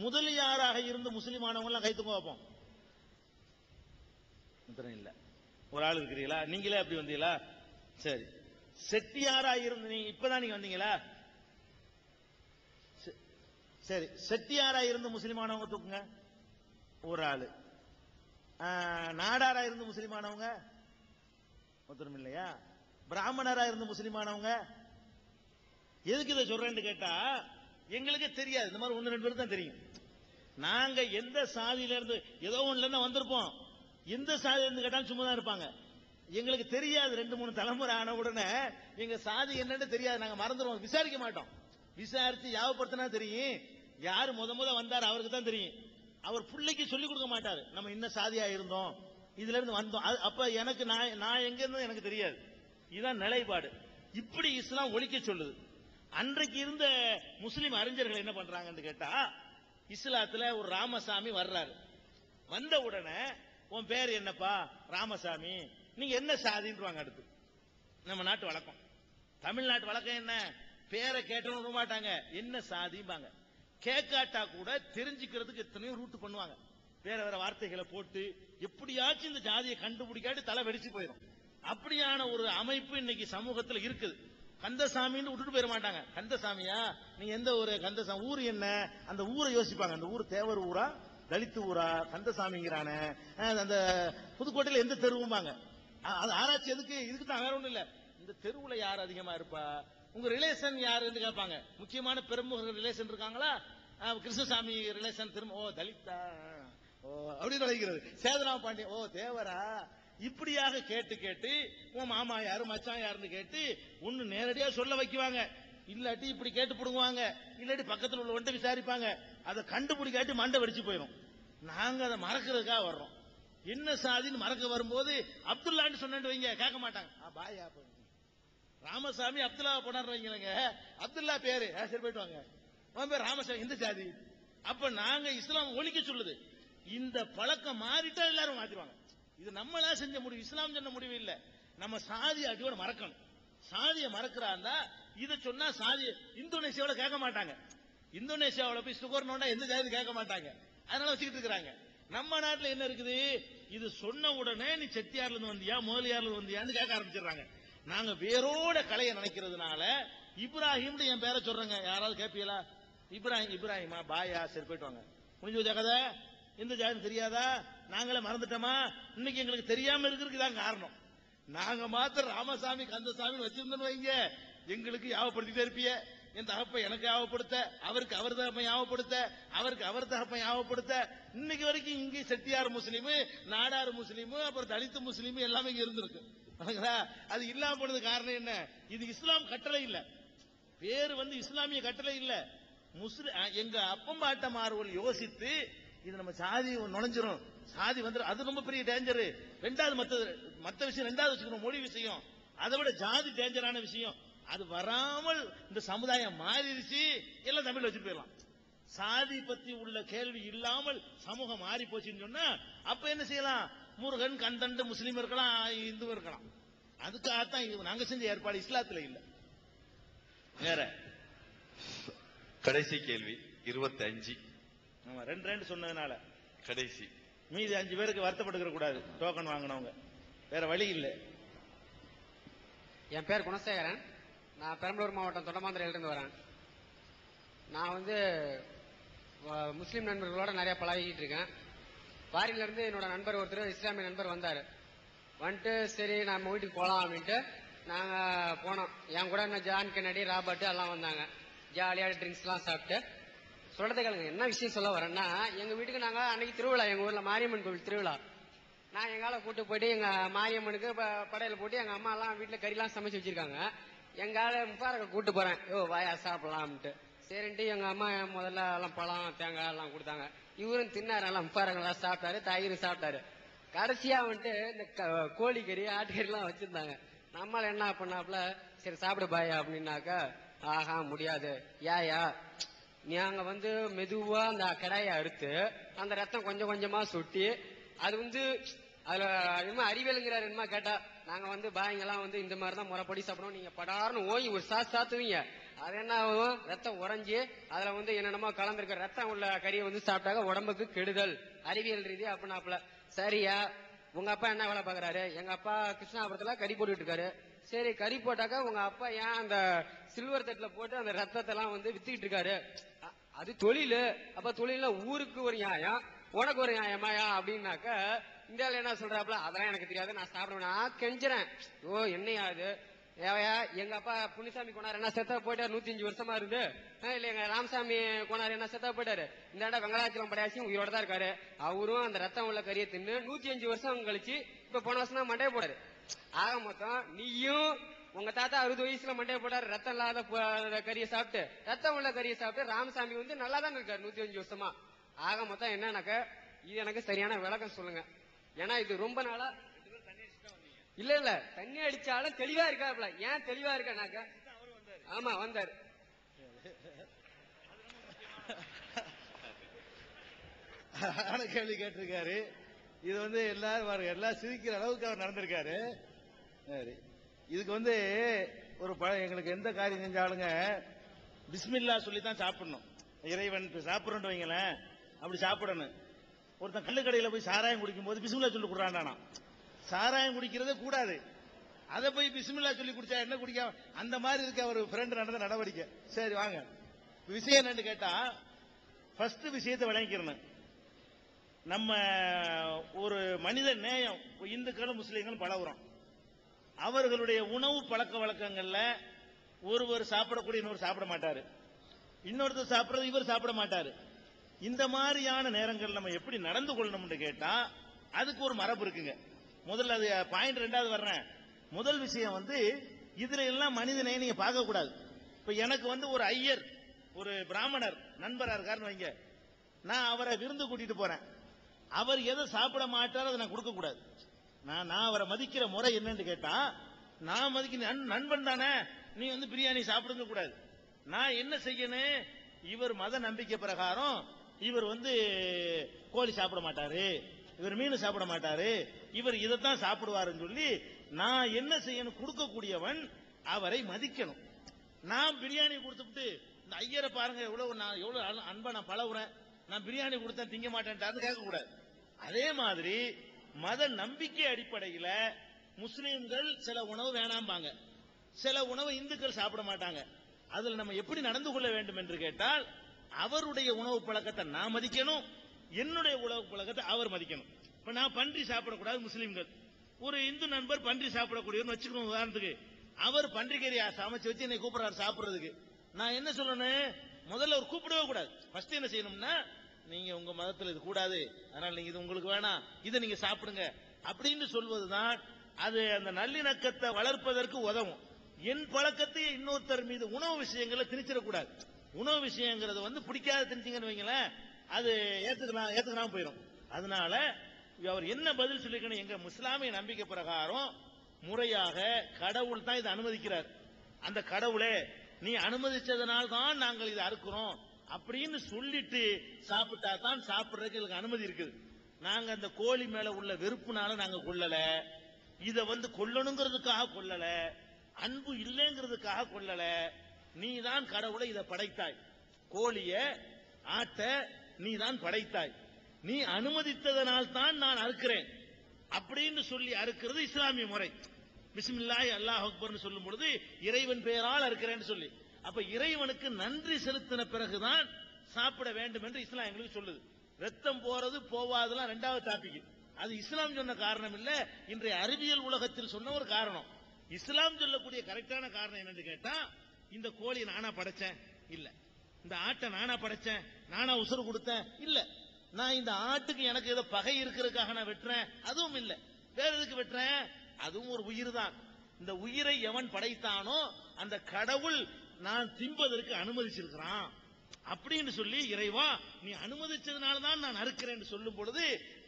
முதலியாராக இருந்து முஸ்லிமானவங்க எல்லாம் கைத்துங்க வைப்போம். இல்ல ஒரு ஆள் இருக்கிறீங்களா? நீங்களே அப்படி வந்தீங்களா? சரி. செட்டியாரா இருந்து நீங்க இப்பதான் நீங்க வந்தீங்களா? சரி, செட்டியாரா இருந்து முஸ்லிமானவங்க தூக்குங்க ஒரு ஆளு. நாடாரா இருந்து முஸ்லிமானவங்க ஒருத்தரும் இல்லையா? பிராமணரா இருந்து முஸ்லிமானவங்க. எதுக்கு இதை சொல்றேன்னு கேட்டா, எங்களுக்கு தெரியாது. இந்த மாதிரி 1-2 பேர் தான் தெரியும். நாங்க எந்த சாதியில இருந்து ஏதோ ஒண்ணுல இருந்து வந்திருப்போம். எந்த சாதியில இருந்து கேட்டாலும் சும்மா தான் இருப்பாங்க. எங்களுக்கு தெரியாது. 2-3 தலைமுறை ஆன உடனே எங்க சாதி என்னன்னு தெரியாது. நாங்க மறந்துடுவோம், விசாரிக்க மாட்டோம். விசாரிச்சு யாவப்படுத்தினா தெரியும். யாரு முத வந்தார் அவருக்கு தான் தெரியும். அவர் பிள்ளைக்கு சொல்லிக் கொடுக்க மாட்டாரு, நம்ம இன்ன சாதியா இருந்தோம், இதுல இருந்து வந்தோம். அப்ப எனக்கு நான் எங்க இருந்தோம் எனக்கு தெரியாது. இதுதான் நிலைப்பாடு. இப்படி இஸ்லாம் ஒழிக்க சொல்லுது. அன்றைக்கு இருந்த முஸ்லிம் அறிஞர்கள் என்ன பண்றாங்கன்னு கேட்டா, இஸ்லாத்துல ஒரு ராமசாமி வர்றாரு. வந்த உடனே உன் பேர் என்னப்பா? ராமசாமி. நீங்க என்ன சாதின்றாங்க. அடுத்து நம்ம நாட்டு வழக்கம், தமிழ்நாட்டு வழக்கம் என்ன, பேரை கேட்டவங்க விட மாட்டாங்க, என்ன சாதிம்பாங்க. கேட்காட்டா கூட தெரிஞ்சுக்கிறதுக்கு எத்தனையோ ரூட் பண்ணுவாங்க. வேற வேற வார்த்தைகளை போட்டு எப்படியாச்சும் இந்த ஜாதியை கண்டுபிடிக்காட்டி தலை வெடிச்சு போயிடும். அப்படியான ஒரு அமைப்பு இன்னைக்கு சமூகத்தில் இருக்குது. கந்தசாமின்னு விட்டுட்டு போயிட மாட்டாங்க. கந்தசாமியா, நீங்க எந்த ஊரு? கந்தசாமி. ஊர் என்ன? அந்த ஊரை யோசிப்பாங்க. அந்த ஊர் தேவர் ஊரா, தலித்து ஊரா, கந்தசாமிங்கிறான. அந்த புதுக்கோட்டையில எந்த தெருவும்பாங்க. அது ஆராய்ச்சி எதுக்கு? இதுக்கு தான், வேற ஒண்ணும் இல்ல. இந்த தெருவுல யார் அதிகமா இருப்பா, உங்க ரிலேஷன் யாருன்னு கேட்பாங்க. முக்கியமான பிரமுக ரிலேஷன் இருக்காங்களா? கிருஷ்ணசாமி ரிலேஷன் திரும்ப, ஓ தலித்தா, ஓ அப்படின்னு நினைக்கிறது. சேதனா பாண்டியன், ஓ தேவரா. இப்படியாக கேட்டு கேட்டு உன் மாமா யாரு மச்சான் யாருன்னு கேட்டு ஒன்னு நேரடியா சொல்ல வைக்குவாங்க. இல்லாட்டி இப்படி கேட்டு புடுங்குவாங்க. இல்லாட்டி பக்கத்தில் உள்ள ஒன்றை விசாரிப்பாங்க. அதை கண்டுபிடிக்காட்டி மண்டை வெடிச்சு போயிடும். நாங்க அதை மறக்கிறதுக்காக வர்றோம். என்ன சாதின்னு மறக்க வரும்போது அப்துல்லான்னு சொன்னு வைங்க, கேட்க மாட்டாங்க. பாயா ராமசாமி அப்துல்லா போனார் வைங்க, அப்துல்லா பேரு சரி போயிட்டு வாங்க, உன் பேர் ராமசாமி, இந்த ஜாதி. அப்ப நாங்க இஸ்லாம் ஒழிக்க சொல்லுது. இந்த பழக்கம் மாறிட்டா எல்லாரும் மாத்திடுவாங்க. இது நம்மளா செஞ்ச முடிவு, இஸ்லாம் சொன்ன முடிவு இல்ல. நம்ம சாதி அடியோட மறக்கணும். சாதியை மறக்கிறாந்தா இதை சொன்னா சாதி இந்தோனேசியாவோட கேட்க மாட்டாங்க. இந்தோனேசியாவோட போய் சுகர் நோண்டா எந்த ஜாதி கேட்க மாட்டாங்க. அதனால வச்சுக்கிட்டு இருக்கிறாங்க. நம்ம நாட்டுல என்ன இருக்குது, இது சொன்ன உடனே நீ செட்டியார்ல இருந்து வந்தியா முதலியார்ல இருந்து வந்தியான்னு கேட்க ஆரம்பிச்சிடுறாங்க. நாங்க வேரோட கலையை நினைக்கிறதுனால இப்ராஹிம் என் பேரை சொல்றேங்க. யாராவது கேட்பீங்களா? இப்ராஹிமா பாயா, சரி போயிட்டு வாங்க, முடிஞ்சு வச்சா கதை. எந்த ஜாதி தெரியாதா? நாங்களே மறந்துட்டோமா? இன்னைக்கு எங்களுக்கு தெரியாம இருக்கிறதுக்கு தான் காரணம். நாங்க மாத்திரம் ராமசாமி கந்தசாமி வச்சிருந்தோம் வைங்க, எங்களுக்கு யாவப்படுத்திட்டே இருப்பிய. என் தகப்பை எனக்கு யாவப்படுத்த, அவருக்கு அவர் தகப்பை யாவப்படுத்த, அவருக்கு அவர் தகப்பை யாவப்படுத்த. இன்னைக்கு வரைக்கும் இங்கே செட்டியார் முஸ்லீமு, நாடார் முஸ்லீமு, அப்புறம் தலித்து முஸ்லீமு எல்லாமே இங்க இருந்திருக்கு. அது இல்லாம போனது காரணம் என்ன? இது இஸ்லாம் கட்டளை இல்ல, பேரு இஸ்லாமிய கட்டளை இல்ல. எங்க அப்பம்பாட்டமார்கள் யோசித்து இது நம்ம சாதி நுழைஞ்சிரும், சாதி அது ரொம்ப பெரிய டேஞ்சர். ரெண்டாவது மத்த விஷயம் ரெண்டாவது வச்சுக்கணும், மொழி விஷயம். அதை விட ஜாதி டேஞ்சரான விஷயம். அது வராமல் இந்த சமுதாயம் மாறிடுச்சு, எல்லாம் தமிழ் வச்சுட்டு போயிடலாம். சாதி பத்தி உள்ள கேள்வி இல்லாமல் சமூகம் மாறி போச்சுன்னு சொன்னா அப்ப என்ன செய்யலாம்? முருகன் கந்தண்டு முஸ்லீம் இருக்கலாம், இந்து இருக்கலாம். அதுக்காகத்தான் நாங்க செஞ்ச ஏற்பாடு, இஸ்லாத்துல இல்ல. வேற கடைசி கேள்வி 25. ஆமா, 2 சொன்னதுனால கடைசி. மீதி 5 பேருக்கு வருத்தப்பட்டுக்கிற கூடாது, டோக்கன் வாங்கினவங்க. வேற வழி இல்லை. என் பேர் குணசேகரன். நான் பெரம்பலூர் மாவட்டம் தொண்டமாந்திரையிலிருந்து வரேன். நான் முஸ்லீம் நண்பர்களோட நிறைய பழகிட்டு இருக்கேன். பாரின்ல இருந்து என்னோட நண்பர் ஒருத்தர் இஸ்லாமிய நண்பர் வந்தாரு. வந்துட்டு சரி நம்ம வீட்டுக்கு போலாம் அப்படின்ட்டு நாங்க போனோம். என் கூட என்ன ஜான் கென்னடி, ராபர்ட் எல்லாம் வந்தாங்க. ஜாலியா ட்ரிங்க்ஸ் எல்லாம் சாப்பிட்டு சொல்றதை கேளுங்க. என்ன விஷயம் சொல்ல வரேன்னா, எங்க வீட்டுக்கு நாங்க அன்னைக்கு திருவிழா, எங்க ஊர்ல மாரியம்மன் கோவில் திருவிழா. நான் எங்கால கூட்டு போயிட்டு எங்க மாரியம்மனுக்கு படையில போட்டு எங்க அம்மா எல்லாம் வீட்டுல கறிலாம் சமைச்சு வச்சிருக்காங்க. எங்கால முப்பாரக்க கூட்டு போறேன், வாயா சாப்பிடலாம்ட்டு. சரின்ட்டு எங்க அம்மா முதல்ல எல்லாம் பழம் தேங்காய் எல்லாம் கொடுத்தாங்க. இவரும் தின்னாரு, எல்லாம் முப்பாரங்கெல்லாம் சாப்பிட்டாரு, தயிர் சாப்பிட்டாரு. கடைசியா இந்த கோழிக்கறி ஆட்டுக்கறி எல்லாம் வச்சிருந்தாங்க. நம்மளால என்ன பண்ணாப்புல, சரி சாப்பிடு பாயா அப்படின்னாக்கா, ஆஹா முடியாது. ஏயா நாங்க மெதுவா அந்த கடாயை அறுத்து அந்த ரத்தம் கொஞ்சம் கொஞ்சமா சொட்டி அது அதுல என்னமா அறிவியலுங்கிறாரு, என்னமா கேட்டா நாங்க வந்து பாய்ங்கெல்லாம் வந்து இந்த மாதிரி தான் முறைப்படி சாப்பிடுவோம். நீங்க படார்னு ஓங்கி ஒரு சாத்துவீங்க, அது என்ன ஆகும், ரத்தம் உறைஞ்சி அதுல வந்து என்னென்னமோ கலந்துருக்க ரத்தம் உள்ள கறியை வந்து சாப்பிட்டாக்க உடம்புக்கு கெடுதல் அறிவியல் ரீதியா அப்படின்னாப்புல. சரியா, உங்க அப்பா என்ன வேலை பாக்குறாரு? எங்க அப்பா கிருஷ்ணாபுரத்துல கறி போட்டுட்டு இருக்காரு. சரி, கறி போட்டாக்கா உங்க அப்பா ஏன் அந்த சில்வர் தட்டுல போட்டு அந்த ரத்தத்தை எல்லாம் வந்து வித்துக்கிட்டு இருக்காரு? அது தொழில். அப்ப தொழில ஊருக்கு ஒரு நியாயம், உனக்கு ஒரு நியாயமாயா அப்படின்னாக்க இந்த ஆள் என்ன சொல்றாப்புல, அதெல்லாம் எனக்கு தெரியாது, நான் சாப்பிடுவேன் கெஞ்சுறேன். ஓ என்னையா அது, எங்க அப்பா புனிசாமி கோனார் என்ன செத்தா போயிட்டாரு, 105 வருஷமா இருந்து. இல்ல எங்க ராமசாமி கோனார் என்ன செத்தா போயிட்டாரு, இந்த இடம் வெங்கடாச்சலம் படையாசியும் உயிரோட தான் இருக்காரு. அவரும் அந்த ரத்தம் உள்ள கறியை தின்னு 105 வருஷம் கழிச்சு இப்ப போன வருஷம் தான் மண்டைய போடாரு. ஆக மொத்தம் நீயும் உங்க தாத்தா 60 வயசுல மண்டைய போட்டாரு ரத்தம் இல்லாத கறியை சாப்பிட்டு, ரத்தம் உள்ள கறியை சாப்பிட்டு. ராமசாமி வந்து நல்லா தான் இருக்காரு 105 வருஷமா. ஆக மொத்தம் என்னன்னாக்க இது எனக்கு சரியான விளக்கம் சொல்லுங்க. ஏன்னா இது ரொம்ப நாளா இல்ல தண்ணி அடிச்சாலும் தெளிவா இருக்காப்ல. ஏன் தெளிவா இருக்கானாக்க, ஆமா வந்தாரு. கேள்வி கேட்டிருக்காரு. இது வந்து எல்லாரும் எல்லாம் சிரிக்கிற அளவுக்கு அவர் நடந்திருக்காரு. இதுக்கு வந்து ஒரு எங்களுக்கு எந்த காரியம் செஞ்சாலுங்க பிஸ்மில்லா சொல்லி தான் சாப்பிடணும். இறைவன் சாப்பிடணும் வைங்களேன், அப்படி சாப்பிடணும். ஒருத்தன் கல்லு கடையில போய் சாராயம் குடிக்கும் போது பிஸ்மில்லா சொல்லி கொடுறான்டானா, சாராயம் குடிக்கிறதே கூடாது, அதை போய் பிஸ்மில்லா சொல்லி குடிச்சா என்ன குடிக்க, அந்த மாதிரி இருக்கு அவர் ஃப்ரெண்ட் நடந்த நடவடிக்கை. சரி வாங்க, விஷயம் என்னன்னு கேட்டா, ஃபர்ஸ்ட் விஷயத்தை விளங்கிக்கிறேன். நம்ம ஒரு மனித நேயம், இந்துக்களும் முஸ்லீம்களும் பழகுறோம். அவர்களுடைய உணவு பழக்க வழக்கங்கள்ல ஒருவர் சாப்பிடக்கூடிய இன்னொரு சாப்பிட மாட்டாரு, இன்னொருத்தர் சாப்பிடுறது இவர் சாப்பிட மாட்டாரு. இந்த மாதிரியான நேரங்கள் நம்ம எப்படி நடந்து கொள்ளணும்னு கேட்டா அதுக்கு ஒரு மரபு இருக்குங்க. முதல்ல அது பாயிண்ட் 2வது வர்றேன். முதல் விஷயம் வந்து இதுல எல்லாம் மனிதனை நீங்க பார்க்க கூடாது. இப்ப எனக்கு வந்து ஒரு ஐயர், ஒரு பிராமணர் நண்பரா இருக்காருன்னு வைங்க, நான் அவரை விருந்து கூட்டிட்டு போறேன். அவர் எதை சாப்பிட மாட்டாரோ அதை நான் கொடுக்க கூடாது. நான் அவரை மதிக்கிற முறை என்னன்னு கேட்டா, நான் மதிக்கிற நண்பன் தானே, நீ வந்து பிரியாணி சாப்பிடுங்க கூடாது. நான் என்ன செய்யணும், இவர் மத நம்பிக்கை பிரகாரம் இவர் வந்து கோழி சாப்பிட மாட்டாரு, இவர் மீன் சாப்பிட மாட்டாரு, இவர் இதைத்தான் சாப்பிடுவாருன்னு சொல்லி நான் என்ன செய்யணும், கொடுக்கக்கூடியவன் அவரை மதிக்கணும். நான் பிரியாணி கொடுத்துட்டு இந்த ஐயரை பாருங்க எவ்வளவு அன்பா நான் பழகுறேன், நான் பிரியாணி கொடுத்தேன் திங்க மாட்டேன்ட்டாரு கேட்க கூடாது. அதே மாதிரி மத நம்பிக்கை அடிப்படையில் முஸ்லீம்கள் சில உணவு வேணாம்பாங்க, சில உணவு இந்துக்கள் சாப்பிட மாட்டாங்க. அதுல நம்ம எப்படி நடந்து கொள்ள வேண்டும் என்று கேட்டால், அவருடைய உணவு பழக்கத்தை நான் மதிக்கணும், என்னுடைய உணவு பழக்கத்தை அவர் மதிக்கணும். இப்ப நான் பன்றி சாப்பிடக்கூடாது, முஸ்லீம்கள் ஒரு இந்து நண்பர் பன்றி சாப்பிடக்கூடியவர்னு வச்சுக்கணும். உதாரணத்துக்கு அவர் பன்றிக்கறி சமைச்சு வச்சு என்னை கூப்பிடுறாரு சாப்பிடுறதுக்கு, நான் என்ன சொல்லணும், முதல்ல அவர் கூப்பிடவே கூடாது. ஃபர்ஸ்ட் என்ன செய்யணும்னா, நீங்க உங்க மதத்தில் இது கூடாது, அதனால நீங்க இது உங்களுக்கு வேணாம், இதை நீங்க சாப்பிடுங்க அப்படின்னு சொல்வதுதான் அது அந்த நல்லிணக்கத்தை வளர்ப்பதற்கு உதவும். என் பழக்கத்தை இன்னொருத்தர் மீது உணவு விஷயங்களை திணிச்சிடக்கூடாது. உணவு விஷயங்கிறது வந்து பிடிக்காத திணிச்சிங்கன்னு வைங்களேன், அது ஏத்துக்கலாம் போயிடும். அதனால அவர் என்ன பதில் சொல்லிக்கணும், எங்க முஸ்லாமிய நம்பிக்கை பிரகாரம் முறையாக கடவுள் தான் இதை அனுமதிக்கிறார். அந்த கடவுளே நீ அனுமதிச்சதனால் தான் நாங்கள் இதை அறுக்கிறோம் அப்படின்னு சொல்லிட்டு சாப்பிட்டா தான் சாப்பிடுறதுக்கு எங்களுக்கு அனுமதி இருக்குது. நாங்க அந்த கோழி மேல உள்ள வெறுப்புனால நாங்க கொல்லல, இத வந்து கொல்லணுங்கிறதுக்காக கொல்லல, அன்பு இல்லைங்கிறதுக்காக கொல்லல. நீ தான் கடவுளை இதை படைத்தாய், கோழிய ஆட்ட நீ தான் படைத்தாய், நீ அனுமதித்ததனால் தான் நான் அறுக்கிறேன் அப்படின்னு சொல்லி அறுக்கிறது இஸ்லாமிய முறை. பிஸ்மில்லாஹி அல்லாஹ் அக்பர்னு சொல்லும் பொழுது இறைவன் பெயரால் அறுக்கிறேன்னு சொல்லி, அப்ப இறைவனுக்கு நன்றி செலுத்தின பிறகுதான் சாப்பிட வேண்டும் என்று இஸ்லாம் எங்களுக்கு சொல்லுது. ரத்தம் போறது போவாதெல்லாம் 2வது டாபிக். அது இஸ்லாம் சொன்ன காரணம் இல்ல, இன்றைய அறிவியல் உலகத்தில் சொன்ன ஒரு காரணம். இஸ்லாம் சொல்லக்கூடிய கரெக்டான காரணம் என்னன்னு கேட்டா, இந்த கோழி நானா படைச்சேன் இல்ல, இந்த ஆட்டை நானா படைச்சேன், நானா உசுறு கொடுத்தேன் இல்ல, நான் இந்த ஆட்டுக்கு எனக்கு ஏதோ பகை இருக்கிறதுக்காக நான் வெட்டுறேன் அதுவும் இல்ல, வேற எதுக்கு வெட்டுறேன், அதுவும் ஒரு உயிர் தான். இந்த உயிரை எவன் படைத்தானோ அந்த கடவுள் நான் தின்பதற்கு அனுமதிச்சிருக்கிறான் அப்படின்னு சொல்லி, இறைவா நீ அனுமதிச்சதுனாலதான் நான் அறுக்கிறேன் சொல்லும் பொழுது,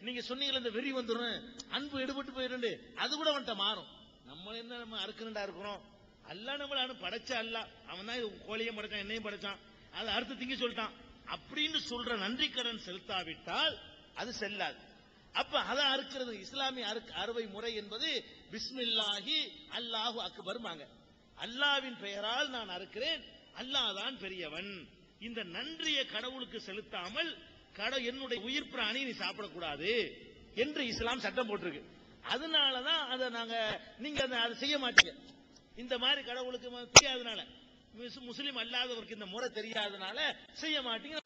நீங்க சொன்னீங்க இந்த வெறி வந்துடும், அன்பு எடுபட்டு போயிருந்து, அது கூட அவன்கிட்ட மாறும். நம்ம என்ன நம்ம அறுக்கிறண்டா இருக்கிறோம், அல்ல நம்மள படைச்ச அல்ல, அவன் தான் கோழியும் படைச்சான் என்னையும் படைச்சான், அதை அறுத்து திங்க சொல்லிட்டான் அப்படின்னு சொல்ற நன்றி கடன் செலுத்தாவிட்டால் அது செல்லாது. அப்ப அதை அறுக்கிறது இஸ்லாமிய அறுவை முறை என்பது பிஸ்மில்லாஹி அல்லாஹு அக்பர்மாங்க. அல்லாவின் பெயரால் நான் அறுக்கிறேன், அல்லாஹ் தான் பெரியவன். இந்த நன்றியை கடவுளுக்கு செலுத்தாமல் என்னுடைய உயிர் பிராணி நீ சாப்பிடக்கூடாது என்று இஸ்லாம் சட்டம் போட்டிருக்கு. அதனாலதான் அதை நீங்க அதை செய்ய மாட்டீங்க. இந்த மாதிரி கடவுளுக்கு தெரியாதனால, முஸ்லிம் அல்லாதவருக்கு இந்த முறை தெரியாதனால செய்ய மாட்டீங்க.